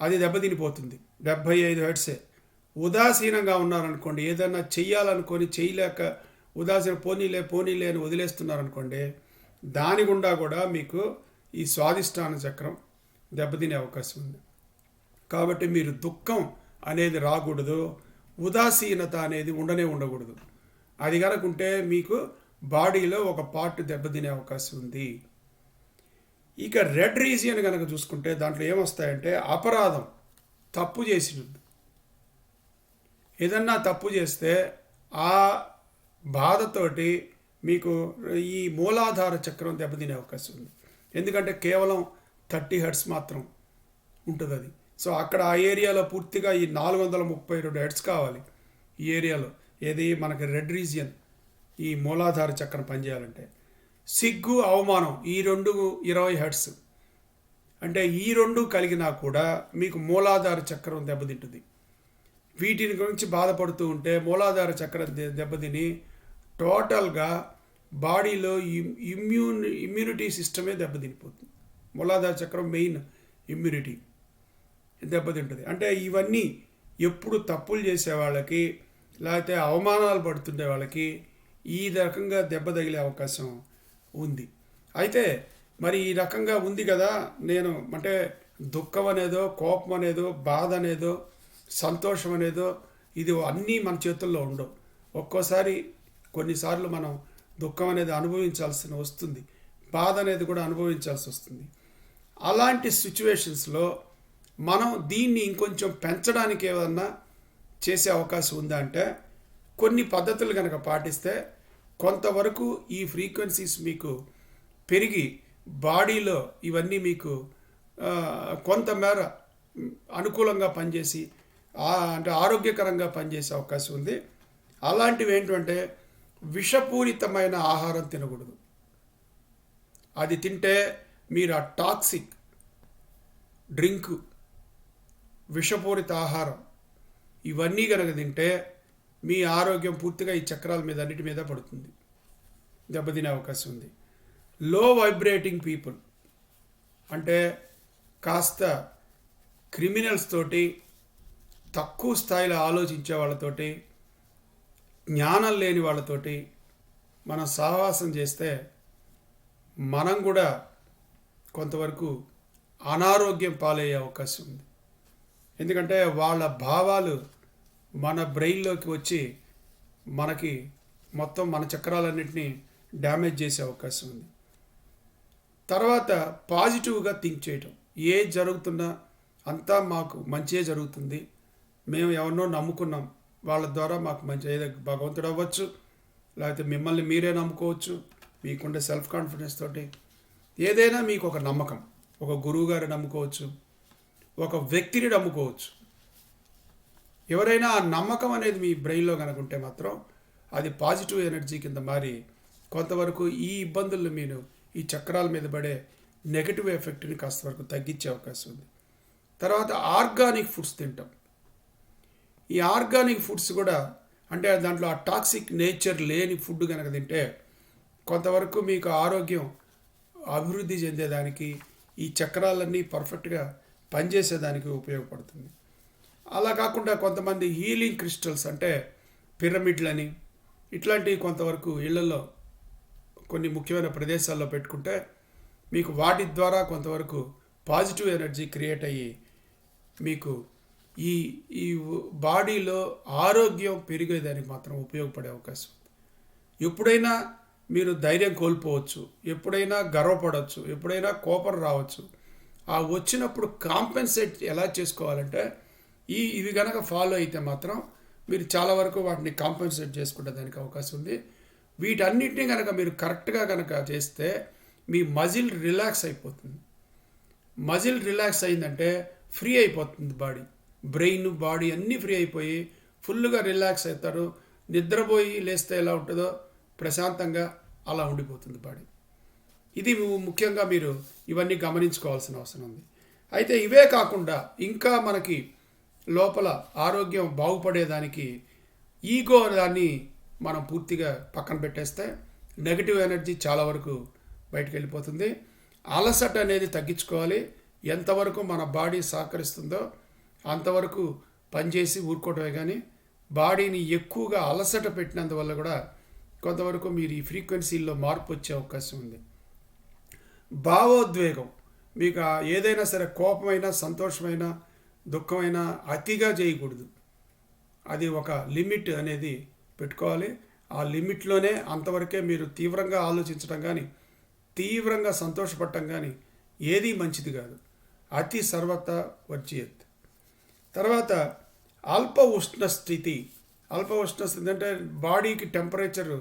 అది దెబ్బతినిపోతుంది, 75 హెర్ట్సే. ఉదాసీనంగా ఉన్నారనుకోండి, ఏదన్నా చెయ్యాలనుకొని చేయలేక ఉదాసీన పోనీలే అని వదిలేస్తున్నారనుకోండి, దాని గుండా కూడా మీకు ఈ స్వాదిష్టాన చక్రం దెబ్బతినే అవకాశం ఉంది. కాబట్టి మీరు దుఃఖం అనేది రాకూడదు, ఉదాసీనత అనేది ఉండకూడదు. అది కనుక ఉంటే మీకు బాడీలో ఒక పార్ట్ దెబ్బతినే అవకాశం ఉంది. ఇక రెడ్ రీజియన్ కనుక చూసుకుంటే దాంట్లో ఏమొస్తాయంటే అపరాధం, తప్పు చేసినది. ఏదన్నా తప్పు చేస్తే ఆ బాధతోటి మీకు ఈ మూలాధార చక్రం దెబ్బతినే అవకాశం ఉంది. ఎందుకంటే కేవలం 30 హెర్ట్స్ మాత్రం ఉంటుంది అది. సో అక్కడ ఆ ఏరియాలో పూర్తిగా ఈ 432 హెర్ట్స్ కావాలి. ఈ ఏరియాలో ఏది మనకి రెడ్ రీజియన్, ఈ మూలాధార చక్రం పనిచేయాలంటే. సిగ్గు, అవమానం ఈ రెండు 20 హెర్ట్స్. అంటే ఈ రెండు కలిగినా కూడా మీకు మూలాధార చక్రం దెబ్బతింటుంది. వీటిని గురించి బాధపడుతూ ఉంటే మూలాధార చక్రం దెబ్బతిని టోటల్గా బాడీలో ఇమ్యూనిటీ సిస్టమే దెబ్బతినిపోతుంది. మూలాధార చక్రం మెయిన్ ఇమ్యూనిటీ దెబ్బతింటుంది. అంటే ఇవన్నీ ఎప్పుడు తప్పులు చేసే వాళ్ళకి, లేకపోతే అవమానాలు పడుతుండే వాళ్ళకి ఈ రకంగా దెబ్బ తగిలే అవకాశం ఉంది. అయితే మరి ఈ రకంగా ఉంది కదా, నేను అంటే దుఃఖం అనేదో, కోపం అనేదో, బాధ అనేదో, సంతోషం అనేదో ఇది అన్నీ మన చేతుల్లో ఉండవు. ఒక్కోసారి కొన్నిసార్లు మనం దుఃఖం అనేది అనుభవించాల్సి వస్తుంది, బాధ అనేది కూడా అనుభవించాల్సి వస్తుంది. అలాంటి సిచ్యువేషన్స్లో మనం దీన్ని ఇంకొంచెం పెంచడానికి ఏమన్నా చేసే అవకాశం ఉందా అంటే కొన్ని పద్ధతులు కనుక పాటిస్తే కొంతవరకు ఈ ఫ్రీక్వెన్సీస్ మీకు పెరిగి బాడీలో ఇవన్నీ మీకు కొంతమేర అనుకూలంగా పనిచేసి అంటే ఆరోగ్యకరంగా పనిచేసే అవకాశం ఉంది. అలాంటివి ఏంటంటే విషపూరితమైన ఆహారం తినకూడదు. అది తింటే మీరు ఆ టాక్సిక్ డ్రింక్, విషపూరిత ఆహారం ఇవన్నీ కనుక తింటే మీ ఆరోగ్యం పూర్తిగా ఈ చక్రాల మీద అన్నిటి మీద పడుతుంది, దెబ్బతినే అవకాశం ఉంది. లో వైబ్రేటింగ్ పీపుల్ అంటే కాస్త క్రిమినల్స్ తోటి, తక్కువ స్థాయిలో ఆలోచించే వాళ్ళతోటి, జ్ఞానం లేని వాళ్ళతోటి మనం సహవాసం చేస్తే మనం కూడా కొంతవరకు అనారోగ్యం పాలయ్యే అవకాశం ఉంది. ఎందుకంటే వాళ్ళ భావాలు మన బ్రెయిన్లోకి వచ్చి మనకి మొత్తం మన చక్రాలన్నింటినీ డ్యామేజ్ చేసే అవకాశం ఉంది. తర్వాత పాజిటివ్గా థింక్ చేయటం, ఏది జరుగుతున్నా అంతా మాకు మంచిగా జరుగుతుంది, మేము ఎవరినో నమ్ముకున్నాం, వాళ్ళ ద్వారా మాకు మంచి, ఏదో భగవంతుడు అవ్వచ్చు, లేకపోతే మిమ్మల్ని మీరే నమ్ముకోవచ్చు, మీకుండే సెల్ఫ్ కాన్ఫిడెన్స్ తోటి ఏదైనా మీకు ఒక నమ్మకం, ఒక గురువు గారు నమ్ముకోవచ్చు, ఒక వ్యక్తిని నమ్ముకోవచ్చు. ఎవరైనా ఆ నమ్మకం అనేది మీ బ్రెయిన్లో కనుకుంటే మాత్రం అది పాజిటివ్ ఎనర్జీ కింద మారి కొంతవరకు ఈ ఇబ్బందులను మీరు ఈ చక్రాల మీద పడే నెగటివ్ ఎఫెక్ట్ని కాస్త వరకు తగ్గించే అవకాశం ఉంది. తర్వాత ఆర్గానిక్ ఫుడ్స్ తింటాం. ఈ ఆర్గానిక్ ఫుడ్స్ కూడా అంటే దాంట్లో ఆ టాక్సిక్ నేచర్ లేని ఫుడ్ కనుక తింటే కొంతవరకు మీకు ఆరోగ్యం అభివృద్ధి చెందేదానికి, ఈ చక్రాలన్నీ పర్ఫెక్ట్గా పనిచేసేదానికి ఉపయోగపడుతుంది. అలా కాకుండా కొంతమంది హీలింగ్ క్రిస్టల్స్ అంటే పిరమిడ్లని, ఇట్లాంటివి కొంతవరకు ఇళ్లలో కొన్ని ముఖ్యమైన ప్రదేశాల్లో పెట్టుకుంటే మీకు వాటి ద్వారా కొంతవరకు పాజిటివ్ ఎనర్జీ క్రియేట్ అయ్యి మీకు ఈ ఈ బాడీలో ఆరోగ్యం పెరిగేదానికి మాత్రం ఉపయోగపడే అవకాశం ఉంది. ఎప్పుడైనా మీరు ధైర్యం కోల్పోవచ్చు, ఎప్పుడైనా గర్వపడవచ్చు, ఎప్పుడైనా కోపం రావచ్చు. ఆ వచ్చినప్పుడు కాంపెన్సేట్ ఎలా చేసుకోవాలంటే ఇవి కనుక ఫాలో అయితే మాత్రం మీరు చాలా వరకు వాటిని కాంపెన్సేట్ చేసుకునే దానికి అవకాశం ఉంది. వీటన్నిటిని కనుక మీరు కరెక్ట్గా కనుక చేస్తే మీ మజిల్ రిలాక్స్ అయిపోతుంది. మజిల్ రిలాక్స్ అయిందంటే ఫ్రీ అయిపోతుంది బాడీ, బ్రెయిన్ బాడీ అన్నీ ఫ్రీ అయిపోయి ఫుల్గా రిలాక్స్ అవుతారు. నిద్రపోయి లేస్తే ఎలా ఉంటుందో ప్రశాంతంగా అలా ఉండిపోతుంది బాడీ. ఇది ముఖ్యంగా మీరు ఇవన్నీ గమనించుకోవాల్సిన అవసరం ఉంది. అయితే ఇవే కాకుండా ఇంకా మనకి లోపల ఆరోగ్యం బాగుపడేదానికి ఈగో దాన్ని మనం పూర్తిగా పక్కన పెట్టేస్తే నెగిటివ్ ఎనర్జీ చాలా వరకు బయటకు వెళ్ళిపోతుంది. అలసట అనేది తగ్గించుకోవాలి. ఎంతవరకు మన బాడీ సహకరిస్తుందో అంతవరకు పనిచేసి ఊరుకోవటమే, కానీ బాడీని ఎక్కువగా అలసట పెట్టినందువల్ల కూడా కొంతవరకు మీరు ఈ ఫ్రీక్వెన్సీల్లో మార్పు వచ్చే అవకాశం ఉంది. భావోద్వేగం, మీకు ఏదైనా సరే కోపమైనా సంతోషమైనా దుఃఖమైనా అతిగా చేయకూడదు. అది ఒక లిమిట్ అనేది పెట్టుకోవాలి. ఆ లిమిట్లోనే అంతవరకే మీరు తీవ్రంగా ఆలోచించడం కానీ తీవ్రంగా సంతోషపడటం కానీ ఏదీ మంచిది కాదు. అతి సర్వత వర్జియత్. తర్వాత అల్ప ఉష్ణ స్థితి. అల్ప ఉష్ణ స్థితి అంటే బాడీకి టెంపరేచర్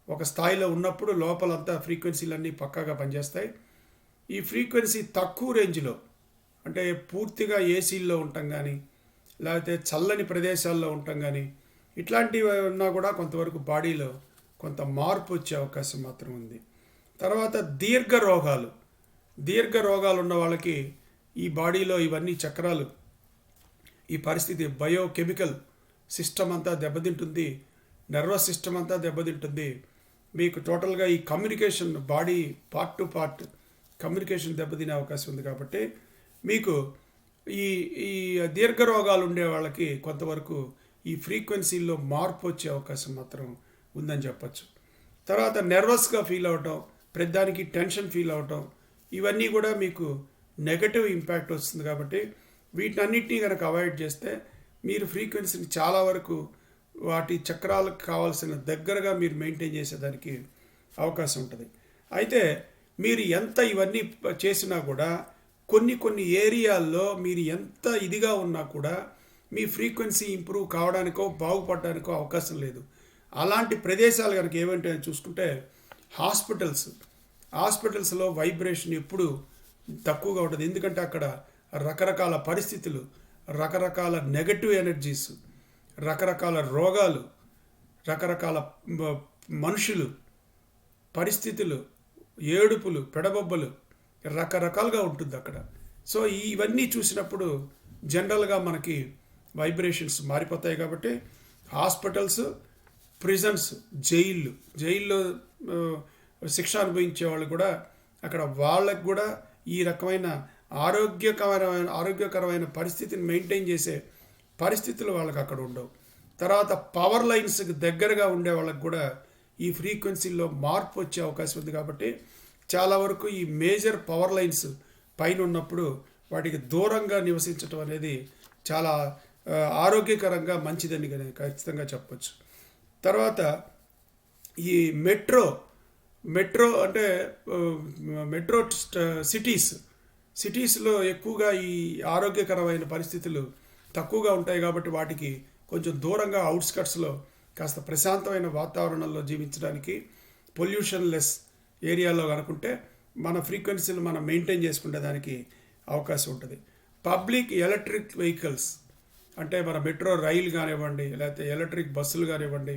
ఒక స్థాయిలో ఉన్నప్పుడు లోపలంతా ఫ్రీక్వెన్సీలన్నీ పక్కాగా పనిచేస్తాయి. ఈ ఫ్రీక్వెన్సీ తక్కువ రేంజ్లో అంటే పూర్తిగా ఏసీల్లో ఉంటాం కానీ లేకపోతే చల్లని ప్రదేశాల్లో ఉంటాం కానీ ఇట్లాంటివి ఉన్నా కూడా కొంతవరకు బాడీలో కొంత మార్పు వచ్చే అవకాశం మాత్రం ఉంది. తర్వాత దీర్ఘ రోగాలు ఉన్న వాళ్ళకి ఈ బాడీలో ఇవన్నీ చక్రాలు, ఈ పరిస్థితి బయోకెమికల్ సిస్టమ్ అంతా దెబ్బతింటుంది, నర్వస్ సిస్టమ్ అంతా దెబ్బతింటుంది. మీకు టోటల్గా ఈ communication body part to part communication దెబ్బతినే అవకాశం ఉంది. కాబట్టి మీకు ఈ ఈ దీర్ఘ రోగాలు ఉండే వాళ్ళకి కొంతవరకు ఈ ఫ్రీక్వెన్సీల్లో మార్పు వచ్చే అవకాశం మాత్రం ఉందని చెప్పచ్చు. తర్వాత నెర్వస్గా ఫీల్ అవటం, ప్రతిదానికి టెన్షన్ ఫీల్ అవటం, ఇవన్నీ కూడా మీకు నెగటివ్ ఇంపాక్ట్ వస్తుంది. కాబట్టి వీటన్నిటినీ కనుక అవాయిడ్ చేస్తే మీరు ఫ్రీక్వెన్సీని చాలా వరకు వాటి చక్రాలకు కావాల్సిన దగ్గరగా మీరు మెయింటైన్ చేసేదానికి అవకాశం ఉంటుంది. అయితే మీరు ఎంత ఇవన్నీ చేసినా కూడా కొన్ని ఏరియాల్లో మీరు ఎంత ఇదిగా ఉన్నా కూడా మీ ఫ్రీక్వెన్సీ ఇంప్రూవ్ కావడానికో బాగుపడడానికో అవకాశం లేదు. అలాంటి ప్రదేశాలు కనుక ఏమంటే చూసుకుంటే హాస్పిటల్స్లో వైబ్రేషన్ ఎప్పుడు తక్కువగా ఉంటుంది. ఎందుకంటే అక్కడ రకరకాల పరిస్థితులు, రకరకాల నెగటివ్ ఎనర్జీస్, రకరకాల రోగాలు, రకరకాల మనుషులు, పరిస్థితులు, ఏడుపులు, పెడబొబ్బలు రకరకాలుగా ఉంటుంది అక్కడ. సో ఇవన్నీ చూసినప్పుడు జనరల్గా మనకి వైబ్రేషన్స్ మారిపోతాయి. కాబట్టి హాస్పిటల్స్, ప్రిజన్స్, జైల్లో శిక్ష అనుభవించే వాళ్ళు కూడా అక్కడ వాళ్ళకు కూడా ఈ రకమైన ఆరోగ్యకరమైన పరిస్థితిని మెయింటైన్ చేసే పరిస్థితులు వాళ్ళకి అక్కడ ఉండవు. తర్వాత పవర్ లైన్స్కి దగ్గరగా ఉండే వాళ్ళకి కూడా ఈ ఫ్రీక్వెన్సీల్లో మార్పు వచ్చే అవకాశం ఉంది. కాబట్టి చాలా వరకు ఈ మేజర్ పవర్ లైన్స్ పైన ఉన్నప్పుడు వాటికి దూరంగా నివసించడం అనేది చాలా ఆరోగ్యకరంగా మంచిదని ఖచ్చితంగా చెప్పచ్చు. తర్వాత ఈ మెట్రో అంటే మెట్రో సిటీస్లో ఎక్కువగా ఈ ఆరోగ్యకరమైన పరిస్థితులు తక్కువగా ఉంటాయి. కాబట్టి వాటికి కొంచెం దూరంగా అవుట్స్కట్స్లో కాస్త ప్రశాంతమైన వాతావరణంలో జీవించడానికి పొల్యూషన్ లెస్ ఏరియాలో కనుకుంటే మన ఫ్రీక్వెన్సీలు మనం మెయింటైన్ చేసుకునే దానికి అవకాశం ఉంటుంది. పబ్లిక్ ఎలక్ట్రిక్ వెహికల్స్ అంటే మన మెట్రో రైలు కానివ్వండి, లేకపోతే ఎలక్ట్రిక్ బస్సులు కానివ్వండి,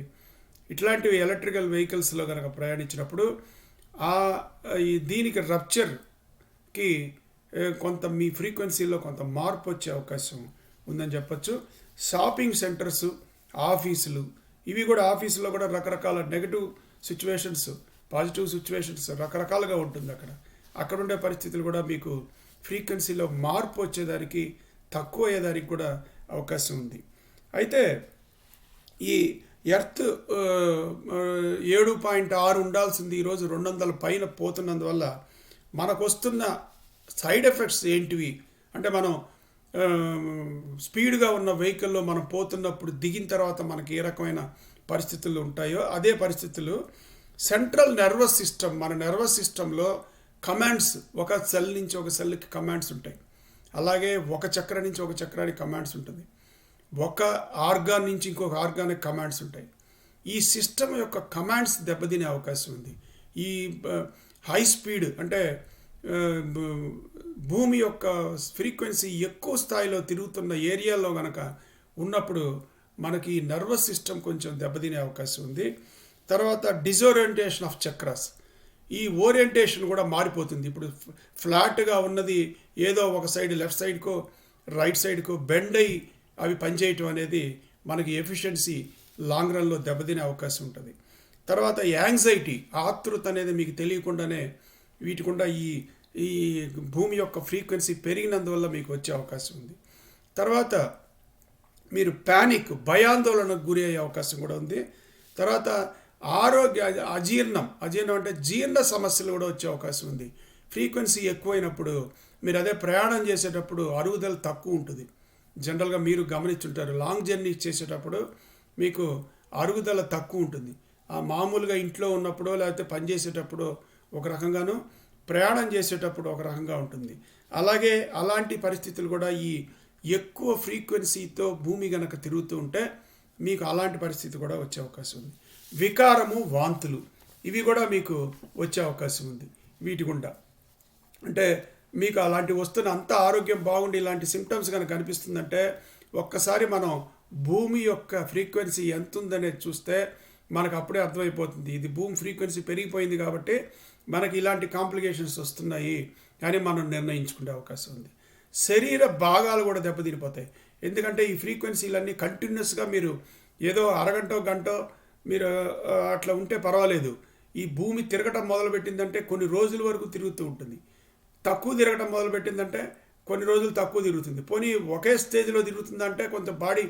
ఇట్లాంటివి ఎలక్ట్రికల్ వెహికల్స్లో కనుక ప్రయాణించినప్పుడు దీనికి రప్చర్కి కొంత మీ ఫ్రీక్వెన్సీలో కొంత మార్పు వచ్చే అవకాశం ఉందని చెప్పచ్చు. షాపింగ్ సెంటర్స్, ఆఫీసులు, ఇవి కూడా ఆఫీసులో కూడా రకరకాల నెగటివ్ సిచ్యువేషన్స్, పాజిటివ్ సిచ్యువేషన్స్ రకరకాలుగా ఉంటుంది. అక్కడ ఉండే పరిస్థితులు కూడా మీకు ఫ్రీక్వెన్సీలో మార్పు వచ్చేదానికి తక్కువ అయ్యేదానికి కూడా అవకాశం ఉంది. అయితే ఈ ఎర్త్ 7.6 ఉండాల్సింది ఈరోజు 200 పైన పోతున్నందువల్ల మనకు వస్తున్న సైడ్ ఎఫెక్ట్స్ ఏంటివి అంటే మనం స్పీడ్గా ఉన్న వెహికల్లో మనం పోతున్నప్పుడు దిగిన తర్వాత మనకి ఏ రకమైన పరిస్థితులు ఉంటాయో అదే పరిస్థితులు సెంట్రల్ నర్వస్ సిస్టమ్, మన నర్వస్ సిస్టంలో కమాండ్స్, ఒక సెల్ నుంచి ఒక సెల్కి కమాండ్స్ ఉంటాయి. అలాగే ఒక చక్రం నుంచి ఒక చక్రానికి కమాండ్స్ ఉంటుంది. ఒక ఆర్గాన్ నుంచి ఇంకొక ఆర్గానికి కమాండ్స్ ఉంటాయి. ఈ సిస్టమ్ యొక్క కమాండ్స్ దెబ్బతినే అవకాశం ఉంది. ఈ హై స్పీడ్ అంటే భూమి యొక్క ఫ్రీక్వెన్సీ ఎక్కువ స్థాయిలో తిరుగుతున్న ఏరియాలో కనుక ఉన్నప్పుడు మనకి నర్వస్ సిస్టమ్ కొంచెం దెబ్బతినే అవకాశం ఉంది. తర్వాత డిజోరియంటేషన్ ఆఫ్ చక్రాస్, ఈ ఓరియంటేషన్ కూడా మారిపోతుంది. ఇప్పుడు ఫ్లాట్గా ఉన్నది ఏదో ఒక సైడ్ లెఫ్ట్ సైడ్కో రైట్ సైడ్కో బెండ్ అయ్యి అవి పనిచేయటం అనేది మనకి ఎఫిషియన్సీ లాంగ్ రన్లో దెబ్బతినే అవకాశం ఉంటుంది. తర్వాత యాంగ్జైటీ, ఆతృత అనేది మీకు తెలియకుండానే వీటికుండా ఈ భూమి యొక్క ఫ్రీక్వెన్సీ పెరిగినందువల్ల మీకు వచ్చే అవకాశం ఉంది. తర్వాత మీరు ప్యానిక్, భయాందోళనకు గురి అయ్యే అవకాశం కూడా ఉంది. తర్వాత అజీర్ణం అంటే జీర్ణ సమస్యలు కూడా వచ్చే అవకాశం ఉంది. ఫ్రీక్వెన్సీ ఎక్కువైనప్పుడు మీరు అదే ప్రయాణం చేసేటప్పుడు అరుగుదల తక్కువ ఉంటుంది. జనరల్గా మీరు గమనించుంటారు, లాంగ్ జర్నీ చేసేటప్పుడు మీకు అరుగుదల తక్కువ ఉంటుంది. మామూలుగా ఇంట్లో ఉన్నప్పుడు లేకపోతే పనిచేసేటప్పుడు ఒక రకంగాను, ప్రయాణం చేసేటప్పుడు ఒక రకంగా ఉంటుంది. అలాగే అలాంటి పరిస్థితులు కూడా ఈ ఎక్కువ ఫ్రీక్వెన్సీతో భూమి గనక తిరుగుతూ ఉంటే మీకు అలాంటి పరిస్థితి కూడా వచ్చే అవకాశం ఉంది. వికారము, వాంతులు ఇవి కూడా మీకు వచ్చే అవకాశం ఉంది. వీటి గుండా అంటే మీకు అలాంటి వస్తున్న అంత ఆరోగ్యం బాగుండి ఇలాంటి సిమ్టమ్స్ కనుక కనిపిస్తుందంటే ఒక్కసారి మనం భూమి యొక్క ఫ్రీక్వెన్సీ ఎంత ఉందనేది చూస్తే మనకు అప్పుడే అర్థమైపోతుంది. ఇది భూమి ఫ్రీక్వెన్సీ పెరిగిపోయింది కాబట్టి మనకి ఇలాంటి కాంప్లికేషన్స్ వస్తున్నాయి అని మనం నిర్ణయించుకునే అవకాశం ఉంది. శరీర భాగాలు కూడా దెబ్బతినిపోతాయి. ఎందుకంటే ఈ ఫ్రీక్వెన్సీలన్నీ కంటిన్యూస్గా మీరు ఏదో అరగంట గంట మీరు అట్లా ఉంటే పర్వాలేదు. ఈ భూమి తిరగటం మొదలుపెట్టిందంటే కొన్ని రోజుల వరకు తిరుగుతూ ఉంటుంది. తక్కువ తిరగటం మొదలుపెట్టిందంటే కొన్ని రోజులు తక్కువ తిరుగుతుంది. పోనీ ఒకే స్టేజ్లో తిరుగుతుందంటే కొంత బాడీ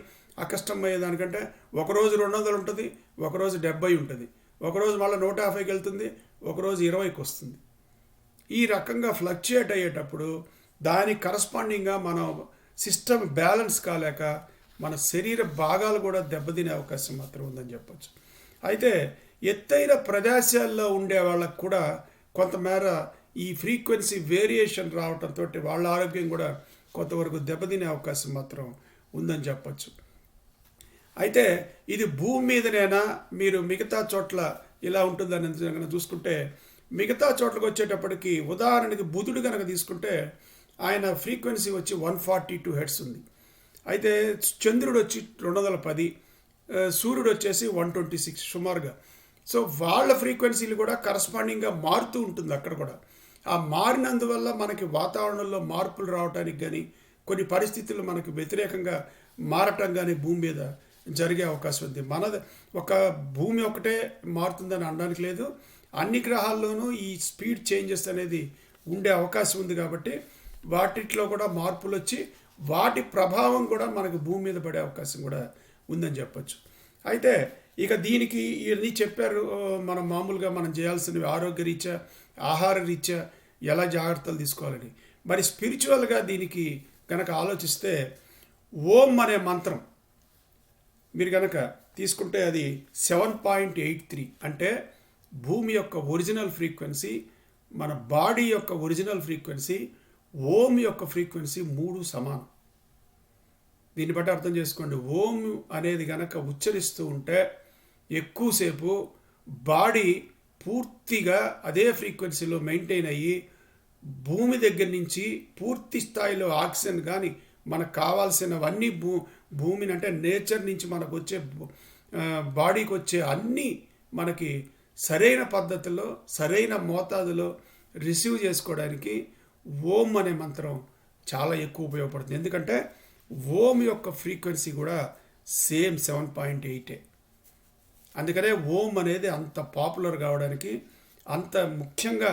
అకష్టం అయ్యేదానికంటే ఒకరోజు 200 ఉంటుంది, ఒకరోజు 70 ఉంటుంది, ఒకరోజు మళ్ళీ 150కి వెళ్తుంది, ఒకరోజు 20కి వస్తుంది. ఈ రకంగా ఫ్లక్చుయేట్ అయ్యేటప్పుడు దానికి కరస్పాండింగ్గా మన సిస్టమ్ బ్యాలెన్స్ కాలేక మన శరీర భాగాలు కూడా దెబ్బతినే అవకాశం మాత్రం ఉందని చెప్పచ్చు. అయితే ఎత్తైన ప్రదేశాల్లో ఉండే వాళ్ళకు కూడా కొంతమేర ఈ ఫ్రీక్వెన్సీ వేరియేషన్ రావడంతో వాళ్ళ ఆరోగ్యం కూడా కొంతవరకు దెబ్బతినే అవకాశం మాత్రం ఉందని చెప్పచ్చు. అయితే ఇది భూమి మీదనైనా మీరు మిగతా చోట్ల ఇలా ఉంటుందని కనుక చూసుకుంటే మిగతా చోట్లకు వచ్చేటప్పటికి ఉదాహరణకి బుధుడు కనుక తీసుకుంటే ఆయన ఫ్రీక్వెన్సీ వచ్చి 142 హెర్ట్జ్ ఉంది. అయితే చంద్రుడు వచ్చి 210, సూర్యుడు వచ్చేసి 126 సుమారుగా. సో వాళ్ళ ఫ్రీక్వెన్సీలు కూడా కరస్పాండింగ్గా మారుతూ ఉంటుంది అక్కడ కూడా. ఆ మారినందువల్ల మనకి వాతావరణంలో మార్పులు రావడానికి కానీ కొన్ని పరిస్థితులు మనకు వ్యతిరేకంగా మారటం కానీ భూమి మీద జరిగే అవకాశం ఉంది. ఒక భూమి ఒకటే మారుతుందని అనడానికి లేదు, అన్ని గ్రహాల్లోనూ ఈ స్పీడ్ చేంజెస్ అనేది ఉండే అవకాశం ఉంది. కాబట్టి వాటిలో కూడా మార్పులు వచ్చి వాటి ప్రభావం కూడా మనకు భూమి మీద పడే అవకాశం కూడా ఉందని చెప్పచ్చు. అయితే ఇక దీనికి ఇవన్నీ చెప్పారు. మనం మామూలుగా మనం చేయాల్సినవి ఆరోగ్య రీత్యా, ఆహార రీత్యా ఎలా జాగ్రత్తలు తీసుకోవాలని. మరి స్పిరిచువల్గా దీనికి కనుక ఆలోచిస్తే ఓం అనే మంత్రం మీరు కనుక తీసుకుంటే అది 7.83 అంటే భూమి యొక్క ఒరిజినల్ ఫ్రీక్వెన్సీ, మన బాడీ యొక్క ఒరిజినల్ ఫ్రీక్వెన్సీ, ఓం యొక్క ఫ్రీక్వెన్సీ 3 సమానం. దీన్ని బట్టి అర్థం చేసుకోండి. ఓం అనేది కనుక ఉచ్చరిస్తూ ఉంటే ఎక్కువసేపు బాడీ పూర్తిగా అదే ఫ్రీక్వెన్సీలో మెయింటైన్ అయ్యి భూమి దగ్గర నుంచి పూర్తి స్థాయిలో ఆక్సిజన్ కానీ మనకు కావాల్సినవన్నీ భూమిని అంటే నేచర్ నుంచి మనకు వచ్చే బాడీకి వచ్చే అన్నీ మనకి సరైన పద్ధతిలో సరైన మోతాదులో రిసీవ్ చేసుకోవడానికి ఓం అనే మంత్రం చాలా ఎక్కువ ఉపయోగపడుతుంది. ఎందుకంటే ఓం యొక్క ఫ్రీక్వెన్సీ కూడా సేమ్ 7.8. అందుకనే ఓం అనేది అంత పాపులర్ కావడానికి, అంత ముఖ్యంగా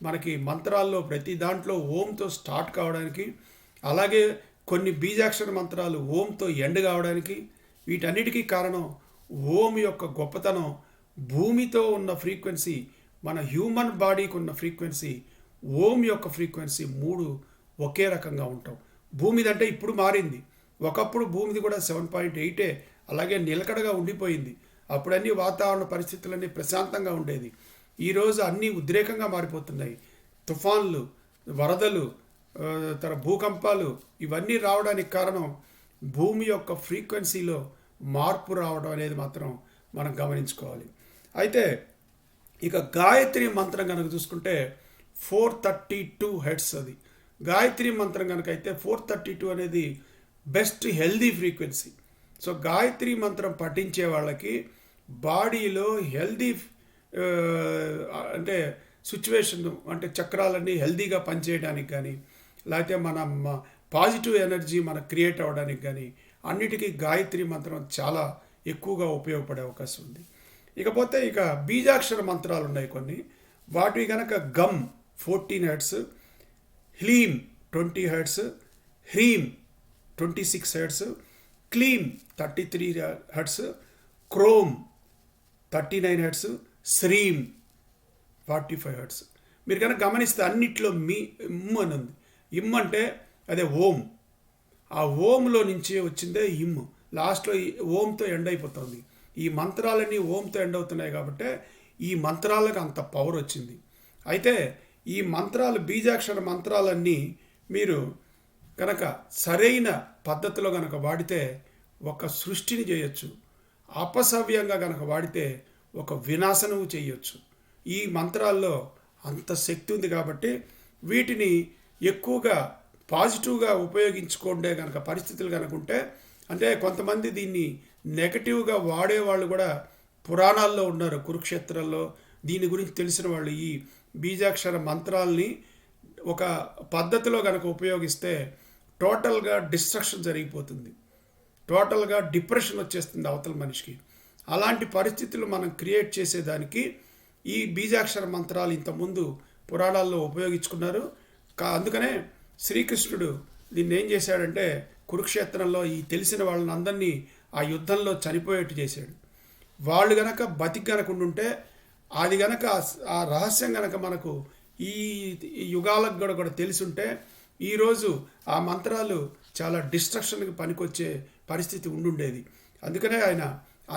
మనకి మంత్రాల్లో ప్రతి దాంట్లో ఓంతో స్టార్ట్ కావడానికి, అలాగే కొన్ని బీజాక్షర మంత్రాలు ఓంతో ఎండ్ కావడానికి, వీటన్నిటికీ కారణం ఓం యొక్క గొప్పతనం, భూమితో ఉన్న ఫ్రీక్వెన్సీ, మన హ్యూమన్ బాడీకి ఉన్న ఫ్రీక్వెన్సీ, ఓం యొక్క ఫ్రీక్వెన్సీ 3 ఒకే రకంగా ఉంటాం. భూమిదంటే ఇప్పుడు మారింది. ఒకప్పుడు భూమిది కూడా 7.8 అలాగే నిలకడగా ఉండిపోయింది. అప్పుడన్నీ వాతావరణ పరిస్థితులన్నీ ప్రశాంతంగా ఉండేది. ఈరోజు అన్నీ ఉద్రేకంగా మారిపోతున్నాయి. తుఫాన్లు, వరదలు, భూకంపాలు ఇవన్నీ రావడానికి కారణం భూమి యొక్క ఫ్రీక్వెన్సీలో మార్పు రావడం అనేది మాత్రం మనం గమనించుకోవాలి. అయితే ఇక గాయత్రి మంత్రం కనుక చూసుకుంటే 432 హెర్ట్జ్ అది. గాయత్రి మంత్రం కనుక అయితే 432 అనేది best healthy frequency. So Gayatri మంత్రం పఠించే వాళ్ళకి బాడీలో హెల్దీ అంటే సిచ్యువేషన్, అంటే చక్రాలన్నీ హెల్దీగా పనిచేయడానికి కానీ, లేకపోతే మన పాజిటివ్ ఎనర్జీ మనకు క్రియేట్ అవ్వడానికి కానీ అన్నిటికీ గాయత్రి మంత్రం చాలా ఎక్కువగా ఉపయోగపడే అవకాశం ఉంది. ఇకపోతే ఇక బీజాక్షర మంత్రాలు ఉన్నాయి కొన్ని. వాటివి కనుక గమ్ 14 హెర్ట్స్, హ్లీం 20 హెర్ట్స్, హ్రీం 26 హెర్ట్స్, క్లీం 33 హెర్ట్స్, క్రోమ్ 39 హెర్ట్స్, శ్రీం 45 హెర్ట్స్. మీరు కనుక గమనిస్తే అన్నిట్లో ఇమ్ అని ఉంది. ఇమ్ అంటే అదే ఓం. ఆ ఓంలో నుంచి వచ్చిందే ఇమ్. లాస్ట్లో ఓంతో ఎండ్ అయిపోతుంది. ఈ మంత్రాలన్నీ ఓంతో ఎండ్ అవుతున్నాయి కాబట్టి ఈ మంత్రాలకు అంత పవర్ వచ్చింది. అయితే ఈ మంత్రాలు, బీజాక్షర మంత్రాలన్నీ మీరు కనుక సరైన పద్ధతిలో కనుక వాడితే ఒక సృష్టిని చేయొచ్చు. అపసవ్యంగా కనుక వాడితే ఒక వినాశనము చేయొచ్చు. ఈ మంత్రాల్లో అంత శక్తి ఉంది కాబట్టి వీటిని ఎక్కువగా పాజిటివ్గా ఉపయోగించుకుంటే కనుక పరిస్థితులు కనుక ఉంటే, అంటే కొంతమంది దీన్ని నెగటివ్గా వాడేవాళ్ళు కూడా పురాణాల్లో ఉన్నారు. కురుక్షేత్రంలో దీని గురించి తెలిసిన వాళ్ళు ఈ బీజాక్షర మంత్రాల్ని ఒక పద్ధతిలో కనుక ఉపయోగిస్తే టోటల్గా డిస్ట్రక్షన్ జరిగిపోతుంది. టోటల్గా డిప్రెషన్ వచ్చేస్తుంది అవతల మనిషికి. అలాంటి పరిస్థితులు మనం క్రియేట్ చేసేదానికి ఈ బీజాక్షర మంత్రాలు ఇంతకుముందు పురాణాల్లో ఉపయోగించుకున్నారు. అందుకనే శ్రీకృష్ణుడు దీన్ని ఏం చేశాడంటే కురుక్షేత్రంలో ఈ తెలిసిన వాళ్ళని అందరినీ ఆ యుద్ధంలో చనిపోయేట్టు చేశాడు. వాళ్ళు గనక బతికి గనక ఉండుంటే, అది గనక ఆ రహస్యం గనక మనకు ఈ యుగాలకు కూడా తెలిసి ఉంటే ఈరోజు ఆ మంత్రాలు చాలా డిస్ట్రక్షన్కి పనికొచ్చే పరిస్థితి ఉండుండేది. అందుకనే ఆయన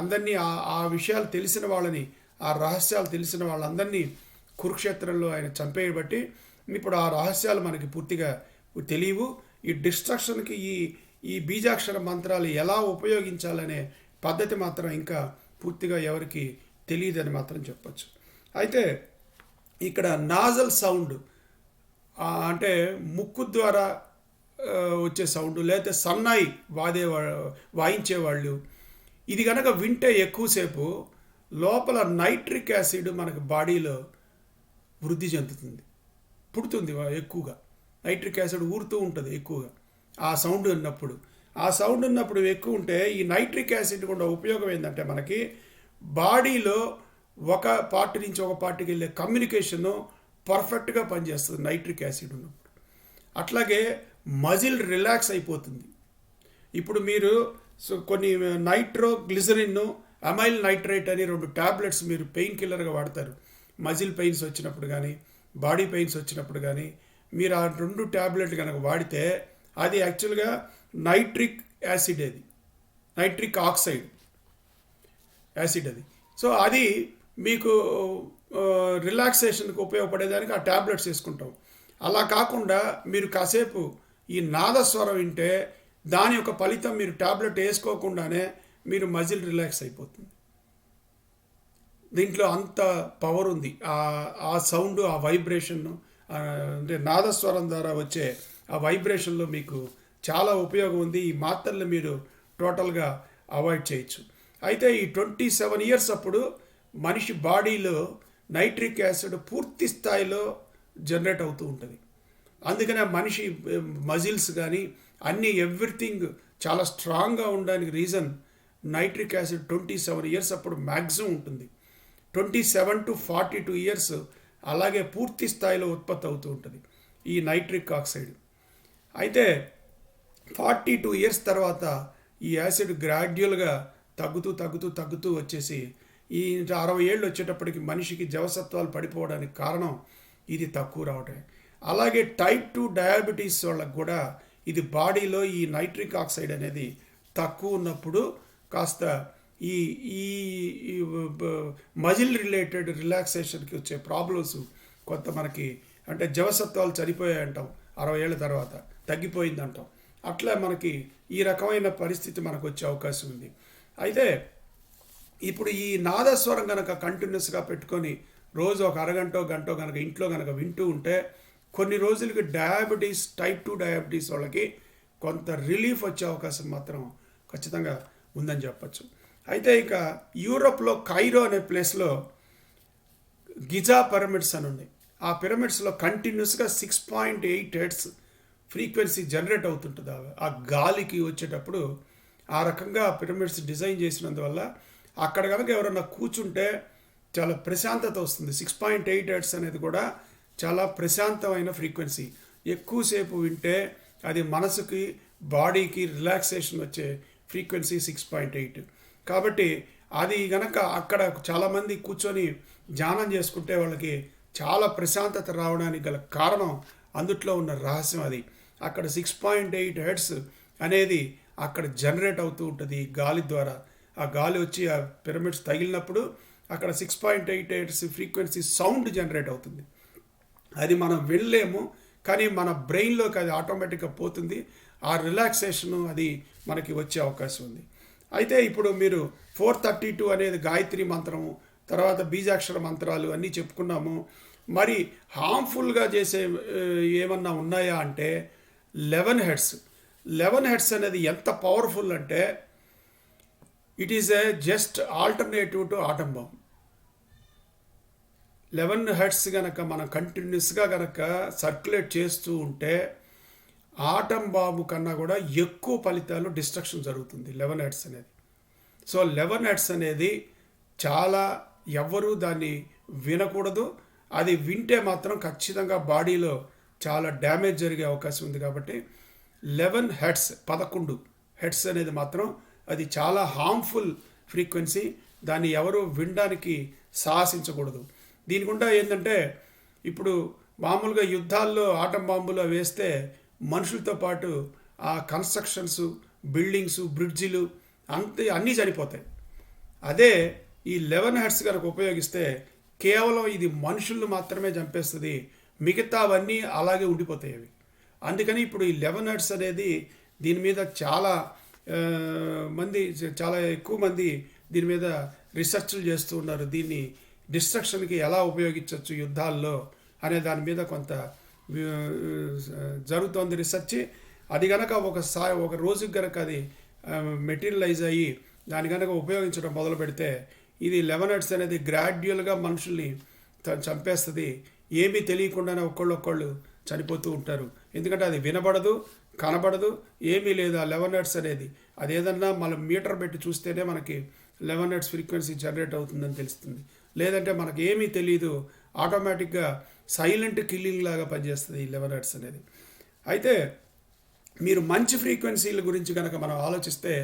అందరినీ ఆ విషయాలు తెలిసిన వాళ్ళని, ఆ రహస్యాలు తెలిసిన వాళ్ళందరినీ కురుక్షేత్రంలో ఆయన చంపేయబట్టి ఇప్పుడు ఆ రహస్యాలు మనకి పూర్తిగా తెలియవు. ఈ డిస్ట్రక్షన్కి ఈ బీజాక్షర మంత్రాలు ఎలా ఉపయోగించాలనే పద్ధతి మాత్రం ఇంకా పూర్తిగా ఎవరికి తెలియదని మాత్రం చెప్పచ్చు. అయితే ఇక్కడ నాజల్ సౌండ్ అంటే ముక్కు ద్వారా వచ్చే సౌండ్, లేకపోతే సన్నాయి వాయించేవాళ్ళు, ఇది కనుక వింటే ఎక్కువసేపు లోపల నైట్రిక్ యాసిడ్ మనకు బాడీలో వృద్ధి చెందుతుంది, పుడుతుంది ఎక్కువగా. నైట్రిక్ యాసిడ్ ఊరుతూ ఉంటుంది ఎక్కువగా ఆ సౌండ్ ఉన్నప్పుడు. ఆ సౌండ్ ఉన్నప్పుడు ఎక్కువ ఉంటే ఈ నైట్రిక్ యాసిడ్ కూడా ఉపయోగం ఏంటంటే మనకి బాడీలో ఒక పార్ట్ నుంచి ఒక పార్ట్కి వెళ్ళే కమ్యూనికేషన్ పర్ఫెక్ట్గా పనిచేస్తుంది నైట్రిక్ యాసిడ్ ఉన్నప్పుడు. అట్లాగే మజిల్ రిలాక్స్ అయిపోతుంది. ఇప్పుడు మీరు కొన్ని నైట్రోగ్లిజరిన్, అమైల్ నైట్రేట్ అని 2 ట్యాబ్లెట్స్ మీరు పెయిన్ కిల్లర్గా వాడతారు. మజిల్ పెయిన్స్ వచ్చినప్పుడు కానీ, బాడీ పెయిన్స్ వచ్చినప్పుడు కానీ మీరు ఆ 2 ట్యాబ్లెట్లు కనుక వాడితే అది యాక్చువల్గా నైట్రిక్ యాసిడ్, అది నైట్రిక్ ఆక్సైడ్ యాసిడ్ అది. సో అది మీకు రిలాక్సేషన్కి ఉపయోగపడేదానికి ఆ ట్యాబ్లెట్స్ వేసుకుంటాం. అలా కాకుండా మీరు కాసేపు ఈ నాదస్వరం వింటే దాని యొక్క ఫలితం మీరు ట్యాబ్లెట్ వేసుకోకుండానే మీరు మజిల్ రిలాక్స్ అయిపోతుంది. దీంట్లో అంత పవర్ ఉంది. ఆ సౌండ్, ఆ వైబ్రేషన్, అంటే నాదస్వరం ద్వారా వచ్చే ఆ వైబ్రేషన్లో మీకు చాలా ఉపయోగం ఉంది. ఈ మాత్రలు మీరు టోటల్గా అవాయిడ్ చేయొచ్చు. అయితే ఈ 27 ఇయర్స్ అప్పుడు మనిషి బాడీలో నైట్రిక్ యాసిడ్ పూర్తి స్థాయిలో జనరేట్ అవుతూ ఉంటుంది. అందుకనే మనిషి మజిల్స్ కానీ అన్నీ ఎవ్రీథింగ్ చాలా స్ట్రాంగ్గా ఉండడానికి రీజన్ నైట్రిక్ యాసిడ్ 27 ఇయర్స్ అప్పుడు మ్యాక్సిమం ఉంటుంది. 27 to 42 ఇయర్స్ అలాగే పూర్తి స్థాయిలో ఉత్పత్తి అవుతూ ఉంటుంది ఈ నైట్రిక్ ఆక్సైడ్. అయితే 42 ఇయర్స్ తర్వాత ఈ యాసిడ్ గ్రాడ్యువల్గా తగ్గుతూ తగ్గుతూ తగ్గుతూ వచ్చేసి ఈ 60 ఏళ్ళు వచ్చేటప్పటికి మనిషికి జవసత్వాలు పడిపోవడానికి కారణం ఇది తక్కువ రావటమే. అలాగే టైప్ 2 డయాబెటీస్ వాళ్ళకు కూడా ఇది బాడీలో ఈ నైట్రిక్ ఆక్సైడ్ అనేది తక్కువ ఉన్నప్పుడు కాస్త ఈ ఈ మజిల్ రిలేటెడ్ రిలాక్సేషన్కి వచ్చే ప్రాబ్లమ్స్ కొంత మనకి అంటే జవసత్వాలు చనిపోయాయి అంటాం 60 ఏళ్ళ తర్వాత, తగ్గిపోయింది అంటాం. అట్లా మనకి ఈ రకమైన పరిస్థితి మనకు వచ్చే అవకాశం ఉంది. అయితే ఇప్పుడు ఈ నాదస్వరం కనుక కంటిన్యూస్గా పెట్టుకొని రోజు ఒక అరగంటో గంటో కనుక ఇంట్లో కనుక వింటూ ఉంటే కొన్ని రోజులకి డయాబెటీస్ టైప్ 2 డయాబెటీస్ వాళ్ళకి కొంత రిలీఫ్ వచ్చే అవకాశం మాత్రం ఖచ్చితంగా ఉందని చెప్పచ్చు. అయితే ఇక యూరోప్లో కైరో అనే ప్లేస్లో గిజా పిరమిడ్స్ అని ఉంది. ఆ పిరమిడ్స్లో కంటిన్యూస్గా 6.8 హెర్ట్జ్ ఫ్రీక్వెన్సీ జనరేట్ అవుతుంటుంది. ఆ గాలికి వచ్చేటప్పుడు ఆ రకంగా పిరమిడ్స్ డిజైన్ చేసినందువల్ల అక్కడ కనుక ఎవరన్నా కూర్చుంటే చాలా ప్రశాంతత వస్తుంది. 6.8 హెర్ట్జ్ అనేది కూడా చాలా ప్రశాంతమైన ఫ్రీక్వెన్సీ. ఎక్కువసేపు వింటే అది మనసుకి బాడీకి రిలాక్సేషన్ వచ్చే ఫ్రీక్వెన్సీ 6.8. కాబట్టి అది కనుక అక్కడ చాలామంది కూర్చొని ధ్యానం చేసుకుంటే వాళ్ళకి చాలా ప్రశాంతత రావడానికి గల కారణం అందుట్లో ఉన్న రహస్యం అది. అక్కడ 6.8 హెర్ట్జ్ అనేది అక్కడ జనరేట్ అవుతూ ఉంటుంది గాలి ద్వారా. ఆ గాలి వచ్చి ఆ పిరమిడ్స్ తగిలినప్పుడు అక్కడ 6.8 హెర్ట్జ్ ఫ్రీక్వెన్సీ సౌండ్ జనరేట్ అవుతుంది. అది మనం వినలేము, కానీ మన బ్రెయిన్లోకి అది ఆటోమేటిక్గా పోతుంది. ఆ రిలాక్సేషను అది మనకి వచ్చే అవకాశం ఉంది. అయితే ఇప్పుడు మీరు 432 అనేది గాయత్రి మంత్రము, తర్వాత బీజాక్షర మంత్రాలు అన్నీ చెప్పుకున్నాము. మరి హార్మ్ఫుల్గా చేసే ఏమన్నా ఉన్నాయా అంటే 11 హెర్ట్జ్. 11 హెర్ట్జ్ అనేది ఎంత పవర్ఫుల్ అంటే it is a just alternative to atom bomb. 11 hertz కనుక మనం కంటిన్యూస్గా కనుక సర్క్యులేట్ చేస్తూ ఉంటే ఆటం బాంబు కన్నా కూడా ఎక్కువ ఫలితాలు డిస్ట్రక్షన్ జరుగుతుంది 11 హెర్ట్జ్ అనేది. సో 11 హెర్ట్జ్ అనేది చాలా ఎవ్వరూ దాన్ని వినకూడదు. అది వింటే మాత్రం ఖచ్చితంగా బాడీలో చాలా డ్యామేజ్ జరిగే అవకాశం ఉంది. కాబట్టి 11 హెర్ట్జ్ 11 హెర్ట్జ్ అనేది మాత్రం అది చాలా హార్మ్ఫుల్ ఫ్రీక్వెన్సీ. దాన్ని ఎవరు వినడానికి సాహసించకూడదు. దీని గుండా ఏంటంటే ఇప్పుడు మామూలుగా యుద్ధాల్లో ఆటం బాంబులు వేస్తే మనుషులతో పాటు ఆ కన్స్ట్రక్షన్స్, బిల్డింగ్స్, బ్రిడ్జిలు అన్నీ చనిపోతాయి. అదే ఈ 11 హెర్ట్జ్ కనుక ఉపయోగిస్తే కేవలం ఇది మనుషులను మాత్రమే చంపేస్తుంది, మిగతావన్నీ అలాగే ఉండిపోతాయి అవి. అందుకని ఇప్పుడు ఈ 11 హెర్ట్జ్ అనేది దీని మీద చాలా ఎక్కువ మంది దీని మీద రీసెర్చ్లు చేస్తూ ఉన్నారు. దీన్ని డిస్ట్రక్షన్కి ఎలా ఉపయోగించవచ్చు యుద్ధాల్లో అనే దాని మీద కొంత జరుగుతోంది రీసెర్చ్. అది కనుక ఒక రోజుకి కనుక అది మెటీరియలైజ్ అయ్యి దాని కనుక ఉపయోగించడం మొదలు పెడితే ఇది 11 హెర్ట్జ్ అనేది గ్రాడ్యువల్గా మనుషుల్ని చంపేస్తుంది. ఏమీ తెలియకుండానే ఒక్కళ్ళు చనిపోతూ ఉంటారు. ఎందుకంటే అది వినబడదు, కనబడదు, ఏమీ లేదు. ఆ 11 హెర్ట్జ్ అనేది అది ఏదన్నా మనం మీటర్ పెట్టి చూస్తేనే మనకి 11 హెర్ట్జ్ ఫ్రీక్వెన్సీ జనరేట్ అవుతుందని తెలుస్తుంది. లేదంటే మనకి ఏమీ తెలియదు, ఆటోమేటిక్గా సైలెంట్ కిల్లింగ్ లాగా పనిచేస్తుంది ఈ 11 హెర్ట్జ్ అనేది. అయితే మీరు మంచి ఫ్రీక్వెన్సీల గురించి కనుక మనం ఆలోచిస్తే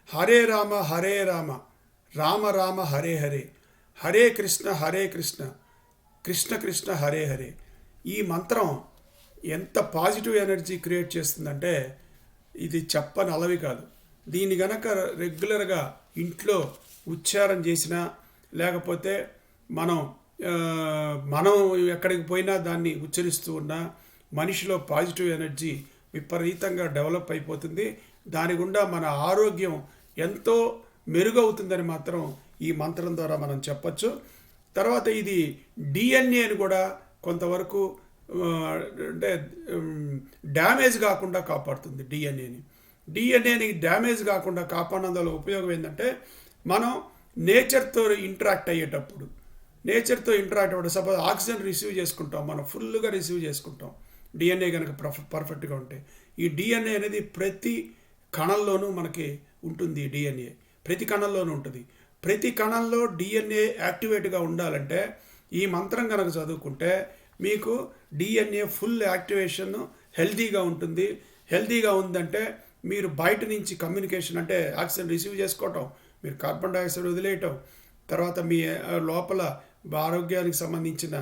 హరే రామ హరే రామ, రామ రామ హరే హరే, హరే కృష్ణ కృష్ణ కృష్ణ హరే హరే. ఈ మంత్రం ఎంత పాజిటివ్ ఎనర్జీ క్రియేట్ చేస్తుందంటే ఇది చెప్పనలవి కాదు. దీన్ని గనక రెగ్యులర్గా ఇంట్లో ఉచ్చారం చేసినా లేకపోతే మనం ఎక్కడికి పోయినా దాన్ని ఉచ్చరిస్తూ ఉన్నా మనిషిలో పాజిటివ్ ఎనర్జీ విపరీతంగా డెవలప్ అయిపోతుంది. దాని గుండా మన ఆరోగ్యం ఎంతో మెరుగవుతుందని మాత్రం ఈ మంత్రం ద్వారా మనం చెప్పచ్చు. తర్వాత ఇది డిఎన్ఏని కూడా కొంతవరకు అంటే డ్యామేజ్ కాకుండా కాపాడుతుంది. డిఎన్ఏని డ్యామేజ్ కాకుండా కాపాడడం ఉపయోగం ఏంటంటే మనం నేచర్తో ఇంటరాక్ట్ అయ్యేటప్పుడు సపోజ్ ఆక్సిజన్ రిసీవ్ చేసుకుంటాం, మనం ఫుల్గా రిసీవ్ చేసుకుంటాం డిఎన్ఏ కనుక పర్ఫెక్ట్గా ఉంటే. ఈ డిఎన్ఏ అనేది ప్రతి కణంలోనూ మనకి ఉంటుంది. డిఎన్ఏ ప్రతి కణంలోనూ ఉంటుంది. ప్రతి కణంలో డిఎన్ఏ యాక్టివేట్గా ఉండాలంటే ఈ మంత్రం కనుక చదువుకుంటే మీకు డిఎన్ఏ ఫుల్ యాక్టివేషన్ హెల్తీగా ఉంటుంది. హెల్తీగా ఉందంటే మీరు బయట నుంచి కమ్యూనికేషన్ అంటే ఆక్సిజన్ రిసీవ్ చేసుకోవటం, మీరు కార్బన్ డైఆక్సైడ్ వదిలేయటం, తర్వాత మీ లోపల ఆరోగ్యానికి సంబంధించిన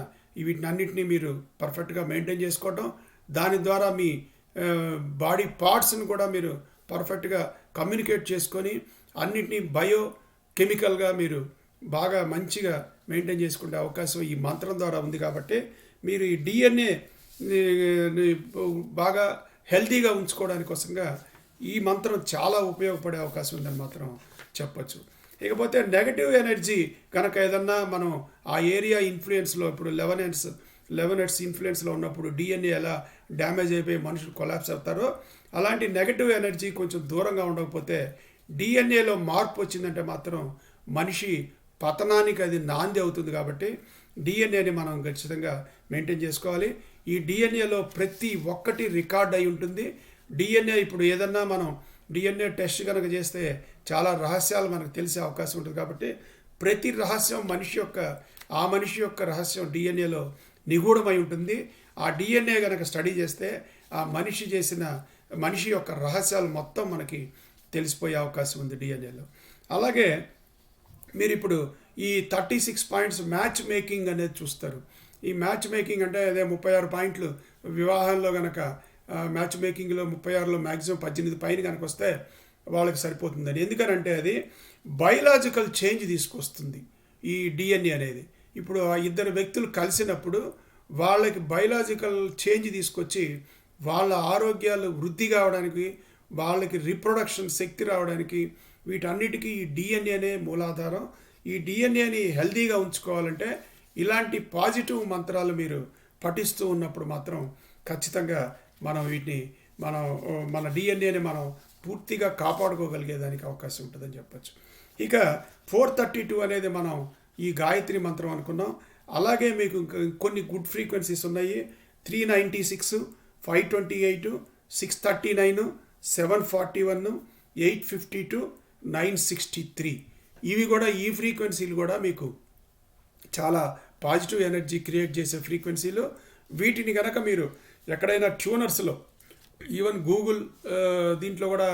వీటినన్నిటినీ మీరు పర్ఫెక్ట్గా మెయింటైన్ చేసుకోవటం, దాని ద్వారా మీ బాడీ పార్ట్స్ని కూడా మీరు పర్ఫెక్ట్గా కమ్యూనికేట్ చేసుకొని అన్నిటినీ కెమికల్గా మీరు బాగా మంచిగా మెయింటైన్ చేసుకునే అవకాశం ఈ మంత్రం ద్వారా ఉంది. కాబట్టి మీరు ఈ డిఎన్ఏ బాగా హెల్తీగా ఉంచుకోవడానికి కోసంగా ఈ మంత్రం చాలా ఉపయోగపడే అవకాశం ఉందని మాత్రం చెప్పచ్చు. ఇకపోతే నెగటివ్ ఎనర్జీ కనుక ఏదన్నా మనం ఆ ఏరియా ఇన్ఫ్లుయెన్స్లో, ఇప్పుడు 11 హెర్ట్స్ ఇన్ఫ్లుయెన్స్లో ఉన్నప్పుడు డిఎన్ఏ ఎలా డ్యామేజ్ అయిపోయి మనుషులు కొలాప్స్ అవుతారో, అలాంటి నెగటివ్ ఎనర్జీ కొంచెం దూరంగా ఉండకపోతే డిఎన్ఏలో మార్పు వచ్చిందంటే మాత్రం మనిషి పతనానికి అది నాంది అవుతుంది. కాబట్టి డిఎన్ఏని మనం ఖచ్చితంగా మెయింటైన్ చేసుకోవాలి. ఈ డిఎన్ఏలో ప్రతి ఒక్కటి రికార్డ్ అయి ఉంటుంది. డిఎన్ఏ ఇప్పుడు ఏదన్నా మనం డిఎన్ఏ టెస్ట్ కనుక చేస్తే చాలా రహస్యాలు మనకు తెలిసే అవకాశం ఉంటుంది. కాబట్టి ప్రతి రహస్యం మనిషి యొక్క రహస్యం డిఎన్ఏలో నిగూఢమై ఉంటుంది. ఆ డిఎన్ఏ కనుక స్టడీ చేస్తే ఆ మనిషి యొక్క రహస్యాలు మొత్తం మనకి తెలిసిపోయే అవకాశం ఉంది డిఎన్ఏలో. అలాగే మీరు ఇప్పుడు ఈ 36 పాయింట్స్ మ్యాచ్ మేకింగ్ అనేది చూస్తారు. ఈ మ్యాచ్ మేకింగ్ అంటే అదే 36 పాయింట్లు వివాహంలో కనుక మ్యాచ్ మేకింగ్లో 36లో మ్యాక్సిమం 18 పైన కనుక వస్తే వాళ్ళకి సరిపోతుందని. ఎందుకనంటే అది బయలాజికల్ చేంజ్ తీసుకొస్తుంది ఈ డిఎన్ఏ అనేది. ఇప్పుడు ఆ ఇద్దరు వ్యక్తులు కలిసినప్పుడు వాళ్ళకి బయలాజికల్ చేంజ్ తీసుకొచ్చి వాళ్ళ ఆరోగ్యాలు వృద్ధి కావడానికి, వాళ్ళకి రీప్రొడక్షన్ శక్తి రావడానికి, వీటన్నిటికీ ఈ డిఎన్ఏనే మూలాధారం. ఈ డిఎన్ఏని హెల్తీగా ఉంచుకోవాలంటే ఇలాంటి పాజిటివ్ మంత్రాలు మీరు పఠిస్తూ ఉన్నప్పుడు మాత్రం ఖచ్చితంగా మనం మన డిఎన్ఏని మనం పూర్తిగా కాపాడుకోగలిగేదానికి అవకాశం ఉంటుందని చెప్పచ్చు. ఇక 432 అనేది మనం ఈ గాయత్రి మంత్రం అనుకున్నాం. అలాగే మీకు కొన్ని గుడ్ ఫ్రీక్వెన్సీస్ ఉన్నాయి. 396, 528, 639, 741, 852, 963. ఇవి కూడా ఈ ఫ్రీక్వెన్సీలు కూడా మీకు చాలా పాజిటివ్ ఎనర్జీ క్రియేట్ చేసే ఫ్రీక్వెన్సీలు. వీటిని కనుక మీరు ఎక్కడైనా ట్యూనర్స్లో, ఈవెన్ గూగుల్ దీంట్లో కూడా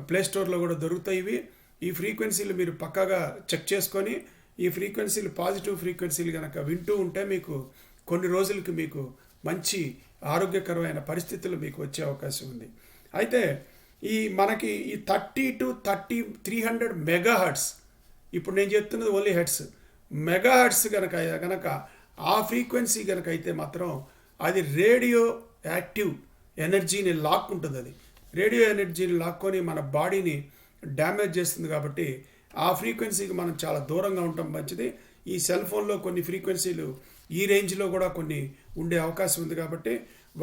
ప్లే స్టోర్లో కూడా దొరుకుతాయి ఇవి. ఈ ఫ్రీక్వెన్సీలు మీరు పక్కాగా చెక్ చేసుకొని ఈ ఫ్రీక్వెన్సీలు పాజిటివ్ ఫ్రీక్వెన్సీలు కనుక వింటూ ఉంటే మీకు కొన్ని రోజులకి మీకు మంచి ఆరోగ్యకరమైన పరిస్థితులు మీకు వచ్చే అవకాశం ఉంది. అయితే మనకి ఈ 30 to 300 మెగాహర్ట్స్, ఇప్పుడు నేను చెప్తున్నది ఓన్లీ హెర్ట్స్, మెగాహర్ట్స్ కనుక ఆ ఫ్రీక్వెన్సీ కనుక అయితే మాత్రం అది రేడియో యాక్టివ్ ఎనర్జీని లాక్కుంటుంది. అది రేడియో ఎనర్జీని లాక్కొని మన బాడీని డ్యామేజ్ చేస్తుంది. కాబట్టి ఆ ఫ్రీక్వెన్సీకి మనం చాలా దూరంగా ఉండటం మంచిది. ఈ సెల్ ఫోన్లో కొన్ని ఫ్రీక్వెన్సీలు ఈ రేంజ్లో కూడా కొన్ని ఉండే అవకాశం ఉంది. కాబట్టి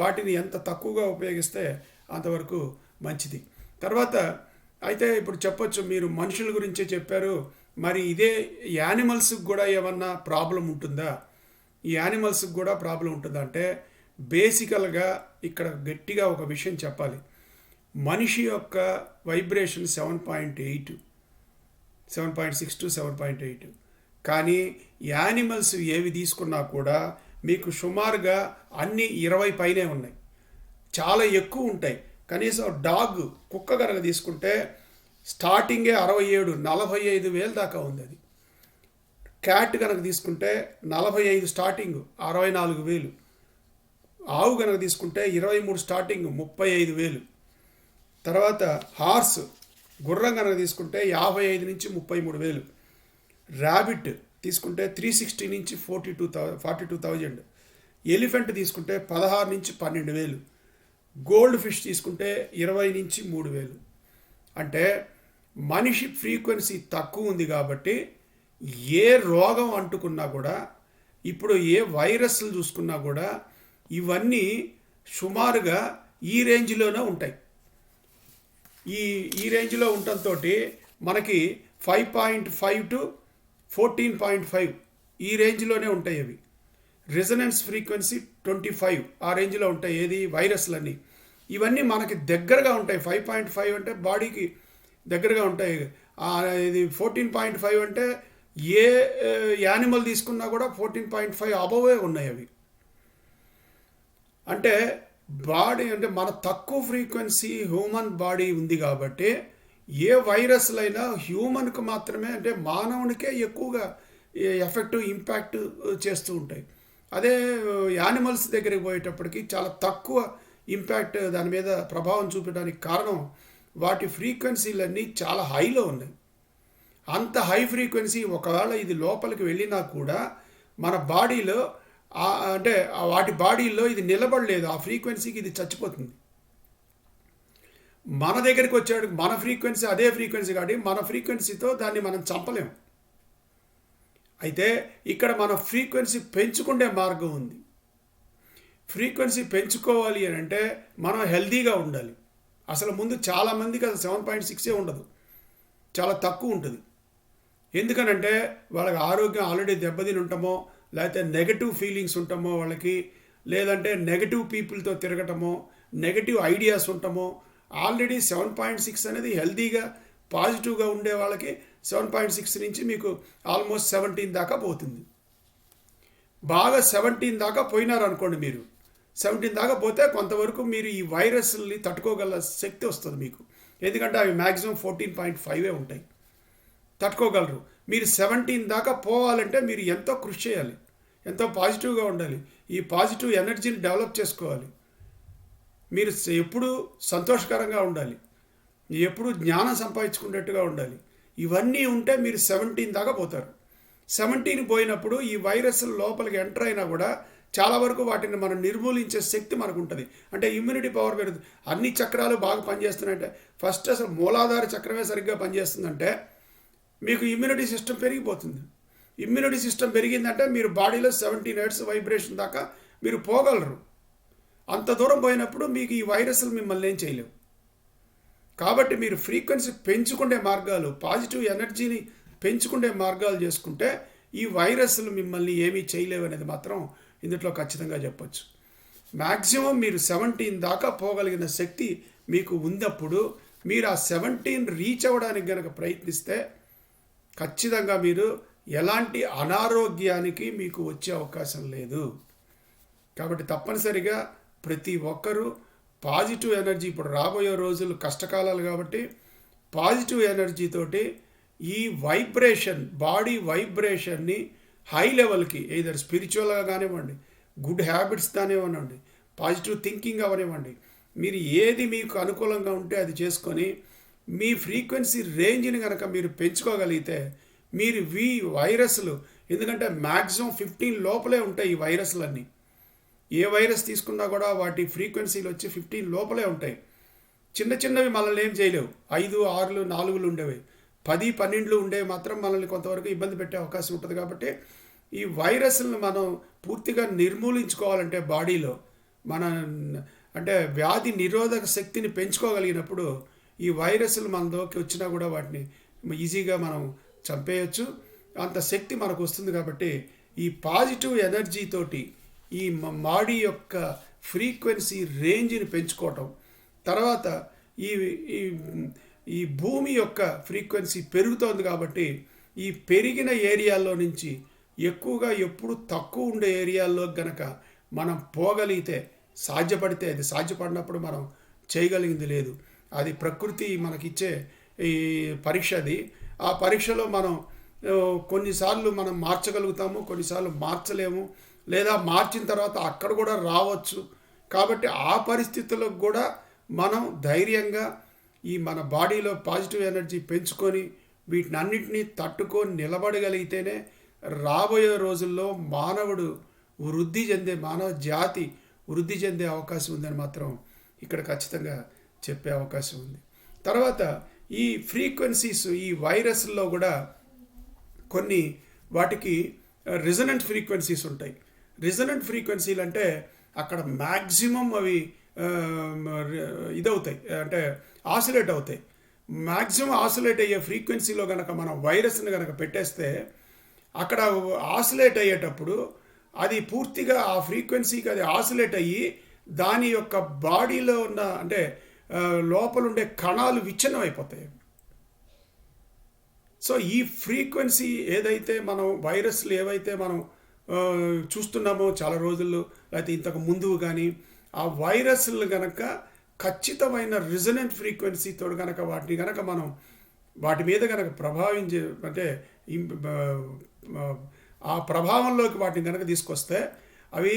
వాటిని ఎంత తక్కువగా ఉపయోగిస్తే అంతవరకు మంచిది. తర్వాత అయితే ఇప్పుడు చెప్పొచ్చు, మీరు మనుషుల గురించే చెప్పారు, మరి ఇదే యానిమల్స్కి కూడా ఏమన్నా ప్రాబ్లం ఉంటుందా? ఈ యానిమల్స్కి కూడా ప్రాబ్లం ఉంటుందా అంటే బేసికల్గా ఇక్కడ గట్టిగా ఒక విషయం చెప్పాలి. మనిషి యొక్క వైబ్రేషన్ 7.8, 7.6 to 7.8. కానీ యానిమల్స్ ఏవి తీసుకున్నా కూడా మీకు సుమారుగా అన్ని 20 పైనే ఉన్నాయి, చాలా ఎక్కువ ఉంటాయి. కనీసం కుక్క కనుక తీసుకుంటే స్టార్టింగే 67, 45,000 దాకా ఉంది. అది క్యాట్ కనుక తీసుకుంటే 45 స్టార్టింగ్ 64,000. ఆవు కనుక తీసుకుంటే 23 స్టార్టింగ్ 35,000. తర్వాత హార్స్ గుర్రం కనుక తీసుకుంటే 55 నుంచి 33,000. ర్యాబిట్ తీసుకుంటే 360 నుంచి 42,000. ఎలిఫెంట్ తీసుకుంటే 16 నుంచి 12,000. గోల్డ్ ఫిష్ తీసుకుంటే 20 నుంచి 3,000. అంటే మనిషి ఫ్రీక్వెన్సీ తక్కువ ఉంది కాబట్టి ఏ రోగం అంటుకున్నా కూడా, ఇప్పుడు ఏ వైరస్లు చూసుకున్నా కూడా ఇవన్నీ సుమారుగా ఈ రేంజ్లోనే ఉంటాయి. ఈ రేంజ్లో ఉండటంతో మనకి 5.5 to 14.5 ఈ రేంజ్లోనే ఉంటాయి. అవి రెజొనెన్స్ ఫ్రీక్వెన్సీ 25 ఆ రేంజ్లో ఉంటాయి. ఏది వైరస్లన్నీ ఇవన్నీ మనకి దగ్గరగా ఉంటాయి. 5.5 అంటే బాడీకి దగ్గరగా ఉంటాయి. ఇది 14.5 అంటే ఏ యానిమల్ తీసుకున్నా కూడా 14.5 అబోవే ఉన్నాయి. అవి అంటే బాడీ అంటే మన తక్కువ ఫ్రీక్వెన్సీ హ్యూమన్ బాడీ ఉంది కాబట్టి ఏ వైరస్లైనా హ్యూమన్కు మాత్రమే, అంటే మానవునికే ఎక్కువగా ఎఫెక్ట్ ఇంపాక్ట్ చేస్తూ ఉంటాయి. అదే యానిమల్స్ దగ్గరికి పోయేటప్పటికి చాలా తక్కువ ఇంపాక్ట్ దాని మీద ప్రభావం చూపడానికి కారణం వాటి ఫ్రీక్వెన్సీలన్నీ చాలా హైలో ఉన్నాయి. అంత హై ఫ్రీక్వెన్సీ ఒకవేళ ఇది లోపలికి వెళ్ళినా కూడా మన బాడీలో అంటే వాటి బాడీలో ఇది నిలబడలేదు, ఆ ఫ్రీక్వెన్సీకి ఇది చచ్చిపోతుంది. మన దగ్గరికి వచ్చాడు మన ఫ్రీక్వెన్సీ అదే ఫ్రీక్వెన్సీ కాబట్టి మన ఫ్రీక్వెన్సీతో దాన్ని మనం చంపలేం. అయితే ఇక్కడ మన ఫ్రీక్వెన్సీ పెంచుకునే మార్గం ఉంది. ఫ్రీక్వెన్సీ పెంచుకోవాలి అని అంటే మనం హెల్తీగా ఉండాలి. అసలు ముందు చాలామందికి అది 7.6 ఉండదు, చాలా తక్కువ ఉంటుంది. ఎందుకనంటే వాళ్ళకి ఆరోగ్యం ఆల్రెడీ దెబ్బతిని ఉంటామో, లేకపోతే నెగటివ్ ఫీలింగ్స్ ఉంటామో వాళ్ళకి, లేదంటే నెగటివ్ పీపుల్తో తిరగటమో, నెగటివ్ ఐడియాస్ ఉంటామో. ఆల్రెడీ 7.6 అనేది హెల్తీగా పాజిటివ్గా ఉండే వాళ్ళకి 7.6 నుంచి మీకు ఆల్మోస్ట్ 17 దాకా పోతుంది. బాగా 17 దాకా పోయినారనుకోండి, మీరు 17 దాకా పోతే కొంతవరకు మీరు ఈ వైరస్ని తట్టుకోగల శక్తి వస్తుంది మీకు. ఎందుకంటే అవి మ్యాక్సిమం 14.5 ఉంటాయి, తట్టుకోగలరు. మీరు 17 దాకా పోవాలంటే మీరు ఎంతో కృషి చేయాలి, ఎంతో పాజిటివ్గా ఉండాలి, ఈ పాజిటివ్ ఎనర్జీని డెవలప్ చేసుకోవాలి. మీరు ఎప్పుడు సంతోషకరంగా ఉండాలి, ఎప్పుడు జ్ఞానం సంపాదించుకునేట్టుగా ఉండాలి. ఇవన్నీ ఉంటే మీరు 17 దాకా పోతారు. 17 పోయినప్పుడు ఈ వైరస్ లోపలికి ఎంటర్ అయినా కూడా చాలా వరకు వాటిని మనం నిర్మూలించే శక్తి మనకు ఉంటుంది. అంటే ఇమ్యూనిటీ పవర్ పెరుగుతుంది. అన్ని చక్రాలు బాగా పనిచేస్తున్నాయంటే ఫస్ట్ అసలు మూలాధార చక్రమే సరిగ్గా పనిచేస్తుందంటే మీకు ఇమ్యూనిటీ సిస్టమ్ పెరిగిపోతుంది. ఇమ్యూనిటీ సిస్టమ్ పెరిగిందంటే మీరు బాడీలో 17 హెర్ట్జ్ వైబ్రేషన్ దాకా మీరు పోగలరు. అంత దూరం పోయినప్పుడు మీకు ఈ వైరస్లు మిమ్మల్ని ఏం చేయలేవు. కాబట్టి మీరు ఫ్రీక్వెన్సీ పెంచుకునే మార్గాలు, పాజిటివ్ ఎనర్జీని పెంచుకునే మార్గాలు చేసుకుంటే ఈ వైరస్లు మిమ్మల్ని ఏమీ చేయలేవు అనేది మాత్రం ఇందులో ఖచ్చితంగా చెప్పచ్చు. మ్యాక్సిమం మీరు 17 దాకా పోగలిగిన శక్తి మీకు ఉన్నప్పుడు మీరు ఆ 17 రీచ్ అవ్వడానికి కనుక ప్రయత్నిస్తే ఖచ్చితంగా మీరు ఎలాంటి అనారోగ్యానికి మీకు వచ్చే అవకాశం లేదు. కాబట్టి తప్పనిసరిగా ప్రతి ఒక్కరూ పాజిటివ్ ఎనర్జీ, ఇప్పుడు రాబోయే రోజులు కష్టకాలాలు కాబట్టి పాజిటివ్ ఎనర్జీతోటి ఈ వైబ్రేషన్, బాడీ వైబ్రేషన్ని హై లెవెల్కి ఎయిదర్ స్పిరిచువల్గా కానివ్వండి, గుడ్ హ్యాబిట్స్ కానివ్వండి, పాజిటివ్ థింకింగ్ అవనివ్వండి, మీరు ఏది మీకు అనుకూలంగా ఉంటే అది చేసుకొని మీ ఫ్రీక్వెన్సీ రేంజ్ని కనుక మీరు పెంచుకోగలిగితే మీరు వైరస్లు, ఎందుకంటే మ్యాక్సిమం 15 లోపలే ఉంటాయి ఈ వైరస్లన్నీ. ఏ వైరస్ తీసుకున్నా కూడా వాటి ఫ్రీక్వెన్సీలు వచ్చి 15 లోపలే ఉంటాయి. చిన్న చిన్నవి మనల్ని ఏం చేయలేవు. 5, 6, 4 ఉండేవి, 10, 12 ఉండేవి మాత్రం మనల్ని కొంతవరకు ఇబ్బంది పెట్టే అవకాశం ఉంటుంది. కాబట్టి ఈ వైరస్లను మనం పూర్తిగా నిర్మూలించుకోవాలంటే బాడీలో మన అంటే వ్యాధి నిరోధక శక్తిని పెంచుకోగలిగినప్పుడు ఈ వైరస్లు మనలోకి వచ్చినా కూడా వాటిని ఈజీగా మనం చంపేయచ్చు. అంత శక్తి మనకు వస్తుంది. కాబట్టి ఈ పాజిటివ్ ఎనర్జీతోటి ఈ బాడీ యొక్క ఫ్రీక్వెన్సీ రేంజ్ని పెంచుకోవటం, తర్వాత ఈ ఈ భూమి యొక్క ఫ్రీక్వెన్సీ పెరుగుతోంది కాబట్టి ఈ పెరిగిన ఏరియాల్లో నుంచి ఎక్కువగా ఎప్పుడు తక్కువ ఉండే ఏరియాల్లో గనక మనం పోగలిగితే, సాధ్యపడితే, అది సాధ్యపడినప్పుడు మనం చేయగలిగింది లేదు. అది ప్రకృతి మనకిచ్చే ఈ పరీక్ష. అది ఆ పరీక్షలో మనం కొన్నిసార్లు మనం మార్చగలుగుతాము, కొన్నిసార్లు మార్చలేము, లేదా మార్చిన తర్వాత అక్కడ కూడా రావచ్చు. కాబట్టి ఆ పరిస్థితులకు కూడా మనం ధైర్యంగా ఈ మన బాడీలో పాజిటివ్ ఎనర్జీ పెంచుకొని వీటిని అన్నింటినీ తట్టుకొని నిలబడగలిగితేనే రాబోయే రోజుల్లో మానవుడు వృద్ధి చెందే, మానవ జాతి వృద్ధి చెందే అవకాశం ఉందని మాత్రం ఇక్కడ ఖచ్చితంగా చెప్పే అవకాశం ఉంది. తర్వాత ఈ ఫ్రీక్వెన్సీస్, ఈ వైరస్లో కూడా కొన్ని వాటికి రిజనెంట్ ఫ్రీక్వెన్సీస్ ఉంటాయి. రిజనెంట్ ఫ్రీక్వెన్సీలు అంటే అక్కడ మ్యాక్సిమం అవి ఇదవుతాయి, అంటే ఆసిలేట్ అవుతాయి. మ్యాక్సిమం ఆసిలేట్ అయ్యే ఫ్రీక్వెన్సీలో కనుక మనం వైరస్ని కనుక పెట్టేస్తే అక్కడ ఆసిలేట్ అయ్యేటప్పుడు అది పూర్తిగా ఆ ఫ్రీక్వెన్సీకి అది ఆసిలేట్ అయ్యి దాని యొక్క బాడీలో ఉన్న అంటే లోపల ఉండే కణాలు విచ్ఛిన్నం అయిపోతాయి. సో ఈ ఫ్రీక్వెన్సీ ఏదైతే మనం వైరస్లు ఏవైతే మనం చూస్తున్నామో చాలా రోజుల్లో, లేకపోతే ఇంతకు ముందు కానీ, ఆ వైరస్లు కనుక ఖచ్చితమైన రిజనెంట్ ఫ్రీక్వెన్సీతో కనుక వాటిని కనుక మనం వాటి మీద కనుక అంటే ఆ ప్రభావంలోకి వాటిని కనుక తీసుకొస్తే అవి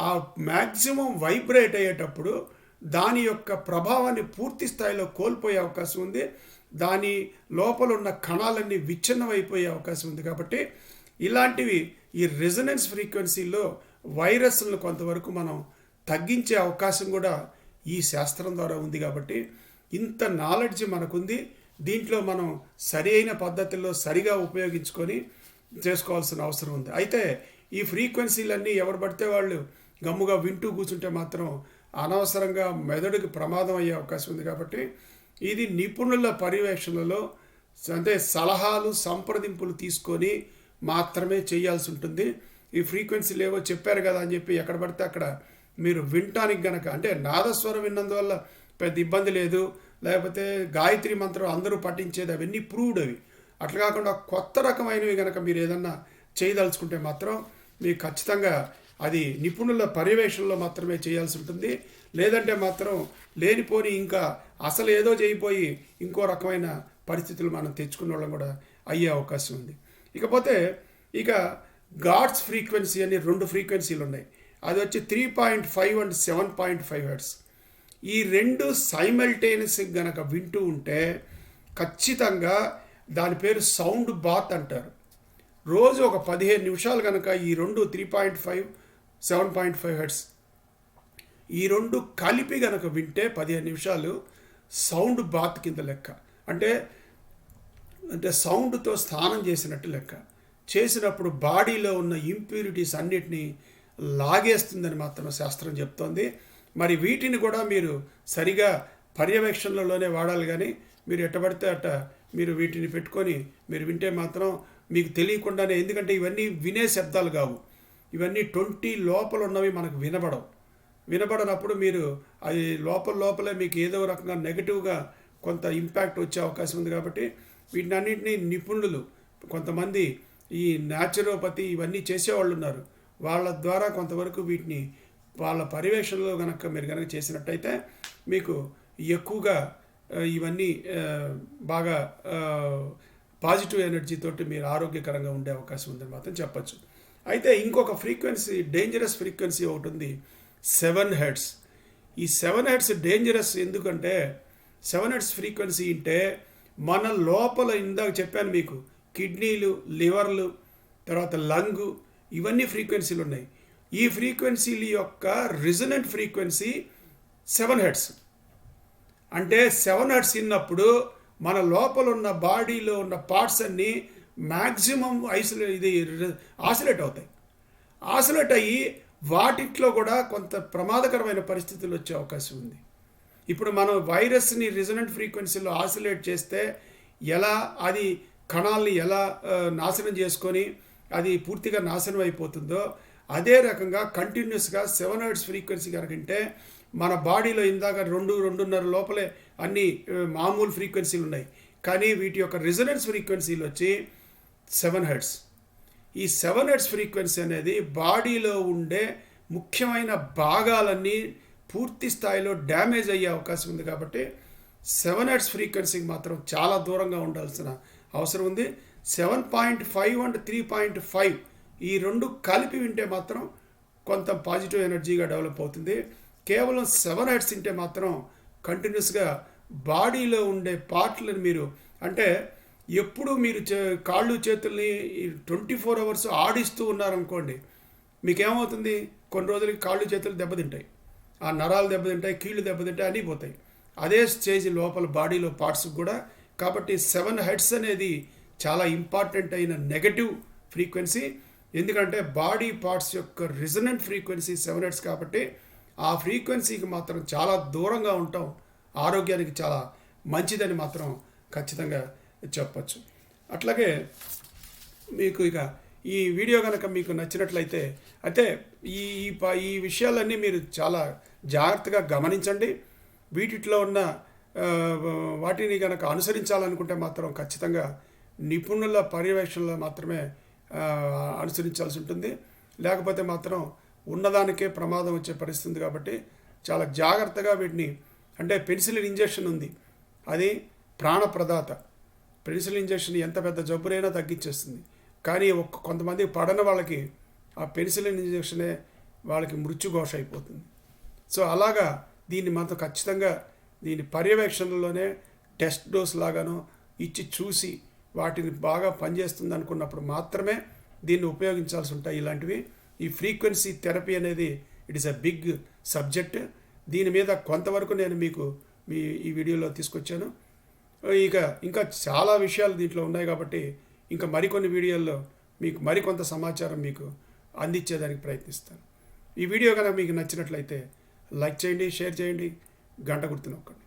ఆ మ్యాక్సిమం వైబ్రేట్ అయ్యేటప్పుడు దాని యొక్క ప్రభావాన్ని పూర్తి స్థాయిలో కోల్పోయే అవకాశం ఉంది. దాని లోపల ఉన్న కణాలన్నీ విచ్ఛిన్నమైపోయే అవకాశం ఉంది. కాబట్టి ఇలాంటివి ఈ రెజొనెన్స్ ఫ్రీక్వెన్సీలో వైరస్లను కొంతవరకు మనం తగ్గించే అవకాశం కూడా ఈ శాస్త్రం ద్వారా ఉంది. కాబట్టి ఇంత నాలెడ్జ్ మనకుంది. దీంట్లో మనం సరి అయిన పద్ధతుల్లో సరిగా ఉపయోగించుకొని చేసుకోవాల్సిన అవసరం ఉంది. అయితే ఈ ఫ్రీక్వెన్సీలన్నీ ఎవరు పడితే వాళ్ళు గమ్ముగా వింటూ కూర్చుంటే మాత్రం అనవసరంగా మెదడుకి ప్రమాదం అయ్యే అవకాశం ఉంది. కాబట్టి ఇది నిపుణుల పర్యవేక్షణలో అంటే సలహాలు సంప్రదింపులు తీసుకొని మాత్రమే చేయాల్సి ఉంటుంది. ఈ ఫ్రీక్వెన్సీలు ఏవో చెప్పారు కదా అని చెప్పి ఎక్కడ పడితే అక్కడ మీరు వినటానికి గనక అంటే నాదస్వరం విన్నందువల్ల పెద్ద ఇబ్బంది లేదు, లేకపోతే గాయత్రి మంత్రం అందరూ పఠించేది అవన్నీ ప్రూవ్డ్ అవి. అట్లా కాకుండా కొత్త రకమైనవి కనుక మీరు ఏదన్నా చేయదలుచుకుంటే మాత్రం మీకు ఖచ్చితంగా అది నిపుణుల పర్యవేక్షణలో మాత్రమే చేయాల్సి ఉంటుంది. లేదంటే మాత్రం లేనిపోని ఇంకా అసలు ఏదో చేయిపోయి ఇంకో రకమైన పరిస్థితులు మనం తెచ్చుకునే వాళ్ళం కూడా అయ్యే అవకాశం ఉంది. ఇకపోతే ఇక గాడ్స్ ఫ్రీక్వెన్సీ అని 2 ఫ్రీక్వెన్సీలు ఉన్నాయి. అది వచ్చి 3.5 అండ్ 7.5 హెర్ట్జ్. ఈ 2 సైమల్టేనియస్ గనక వింటూ ఉంటే ఖచ్చితంగా దాని పేరు సౌండ్ బాత్ అంటారు. రోజు ఒక 15 నిమిషాలు కనుక ఈ 2 3.5 7.5 హెర్ట్జ్ ఈ 2 కలిపి గనక వింటే 15 నిమిషాలు సౌండ్ బాత్ కింద లెక్క. అంటే సౌండ్తో స్నానం చేసినట్టు లెక్క. చేసినప్పుడు బాడీలో ఉన్న ఇంప్యూరిటీస్ అన్నిటినీ లాగేస్తుందని మాత్రం శాస్త్రం చెప్తోంది. మరి వీటిని కూడా మీరు సరిగా పర్యవేక్షణలోనే వాడాలి. కానీ మీరు ఎట్టబడితే అట్ట మీరు వీటిని పెట్టుకొని మీరు వింటే మాత్రం మీకు తెలియకుండానే, ఎందుకంటే ఇవన్నీ వినే శబ్దాలు కావు, ఇవన్నీ 20 లోపల ఉన్నవి మనకు వినబడనప్పుడు మీరు అది లోపలే మీకు ఏదో రకంగా నెగటివ్గా కొంత ఇంపాక్ట్ వచ్చే అవకాశం ఉంది. కాబట్టి వీటిని అన్నింటినీ నిపుణులు కొంతమంది ఈ న్యాచురోపతి ఇవన్నీ చేసేవాళ్ళు ఉన్నారు. వాళ్ళ ద్వారా కొంతవరకు వీటిని వాళ్ళ పర్యవేక్షణలో మీరు కనుక చేసినట్టయితే మీకు ఎక్కువగా ఇవన్నీ బాగా పాజిటివ్ ఎనర్జీ తోటి మీరు ఆరోగ్యకరంగా ఉండే అవకాశం ఉందని మాత్రం చెప్పచ్చు. అయితే ఇంకొక ఫ్రీక్వెన్సీ, డేంజరస్ ఫ్రీక్వెన్సీ ఒకటి ఉంది, 7 హెర్ట్జ్. ఈ 7 హెర్ట్జ్ డేంజరస్ ఎందుకంటే 7 హెర్ట్జ్ ఫ్రీక్వెన్సీ అంటే మన లోపల ఇందాక చెప్పాను మీకు కిడ్నీలు, లివర్లు, తర్వాత లంగు, ఇవన్నీ ఫ్రీక్వెన్సీలు ఉన్నాయి. ఈ ఫ్రీక్వెన్సీల యొక్క రిజనెంట్ ఫ్రీక్వెన్సీ 7 హెర్ట్జ్. అంటే 7 హెర్ట్జ్ విన్నప్పుడు మన లోపల ఉన్న బాడీలో ఉన్న పార్ట్స్ అన్నీ మ్యాక్సిమం ఆసిలేట్ అవుతాయి. ఆసిలేట్ అయ్యి వాటిట్లో కూడా కొంత ప్రమాదకరమైన పరిస్థితులు వచ్చే అవకాశం ఉంది. ఇప్పుడు మనం వైరస్ని రిజనెంట్ ఫ్రీక్వెన్సీలో ఆసిలేట్ చేస్తే ఎలా అది కణాలని ఎలా నాశనం చేసుకొని అది పూర్తిగా నాశనం అయిపోతుందో, అదే రకంగా కంటిన్యూస్గా 7 హెర్ట్జ్ ఫ్రీక్వెన్సీ కనుకంటే మన బాడీలో ఇందాక 2-2.5 లోపలే అన్ని మామూలు ఫ్రీక్వెన్సీలు ఉన్నాయి. కానీ వీటి యొక్క రిజనెన్స్ ఫ్రీక్వెన్సీలు వచ్చి 7 హెర్ట్జ్. ఈ 7 హెర్ట్జ్ ఫ్రీక్వెన్సీ అనేది బాడీలో ఉండే ముఖ్యమైన భాగాలన్నీ పూర్తి స్థాయిలో డ్యామేజ్ అయ్యే అవకాశం ఉంది. కాబట్టి 7 హెర్ట్జ్ ఫ్రీక్వెన్సీకి మాత్రం చాలా దూరంగా ఉండాల్సిన అవసరం ఉంది. 7.5 అండ్ 3.5 ఈ 2 కలిపి వింటే మాత్రం కొంత పాజిటివ్ ఎనర్జీగా డెవలప్ అవుతుంది. కేవలం 7 హెర్ట్జ్ వింటే మాత్రం కంటిన్యూస్గా బాడీలో ఉండే పార్ట్లను మీరు అంటే ఎప్పుడు మీరు కాళ్ళు చేతుల్ని 24 అవర్స్ ఆడిస్తూ ఉన్నారనుకోండి, మీకేమవుతుంది, కొన్ని రోజులకి కాళ్ళు చేతులు దెబ్బతింటాయి, ఆ నరాలు దెబ్బతింటాయి, కీళ్ళు దెబ్బతింటాయి, అన్నీ పోతాయి. అదే స్టేజ్ లోపల బాడీలో పార్ట్స్ కూడా. కాబట్టి 7 హెర్ట్జ్ అనేది చాలా ఇంపార్టెంట్ అయిన నెగటివ్ ఫ్రీక్వెన్సీ. ఎందుకంటే బాడీ పార్ట్స్ యొక్క రిజనెంట్ ఫ్రీక్వెన్సీ 7 హెర్ట్జ్. కాబట్టి ఆ ఫ్రీక్వెన్సీకి మాత్రం చాలా దూరంగా ఉండటం ఆరోగ్యానికి చాలా మంచిదని మాత్రం ఖచ్చితంగా చెప్పచ్చు. అట్లాగే మీకు ఇక ఈ వీడియో కనుక మీకు నచ్చినట్లయితే అయితే ఈ విషయాలన్నీ మీరు చాలా జాగ్రత్తగా గమనించండి. వీటిలో ఉన్న వాటిని కనుక అనుసరించాలనుకుంటే మాత్రం ఖచ్చితంగా నిపుణుల పర్యవేక్షణలో మాత్రమే అనుసరించాల్సి ఉంటుంది. లేకపోతే మాత్రం ఉన్నదానికే ప్రమాదం వచ్చే పరిస్థితి. కాబట్టి చాలా జాగ్రత్తగా వీటిని అంటే పెన్సిలిన్ ఇంజెక్షన్ ఉంది, అది ప్రాణప్రదాత. పెన్సిలిన్ ఇంజెక్షన్ ఎంత పెద్ద జబ్బునైనా తగ్గించేస్తుంది. కానీ కొంతమంది పడని వాళ్ళకి ఆ పెన్సిలిన్ ఇంజెక్షనే వాళ్ళకి మృత్యుఘోష అయిపోతుంది. సో అలాగా దీన్ని మనతో ఖచ్చితంగా దీని పర్యవేక్షణలోనే టెస్ట్ డోస్ లాగానో ఇచ్చి చూసి వాటిని బాగా పనిచేస్తుంది అనుకున్నప్పుడు మాత్రమే దీన్ని ఉపయోగించాల్సి ఉంటాయి ఇలాంటివి. ఈ ఫ్రీక్వెన్సీ థెరపీ అనేది it is a big subject. దీని మీద కొంతవరకు నేను మీకు ఈ వీడియోలో తీసుకొచ్చాను. ఇంకా చాలా విషయాలు దీంట్లో ఉన్నాయి కాబట్టి ఇంకా మరికొన్ని వీడియోల్లో మీకు మరికొంత సమాచారం మీకు అందించేదానికి ప్రయత్నిస్తాను. ఈ వీడియో కనుక మీకు నచ్చినట్లయితే లైక్ చేయండి, షేర్ చేయండి, గంట గుర్తు నొక్కండి.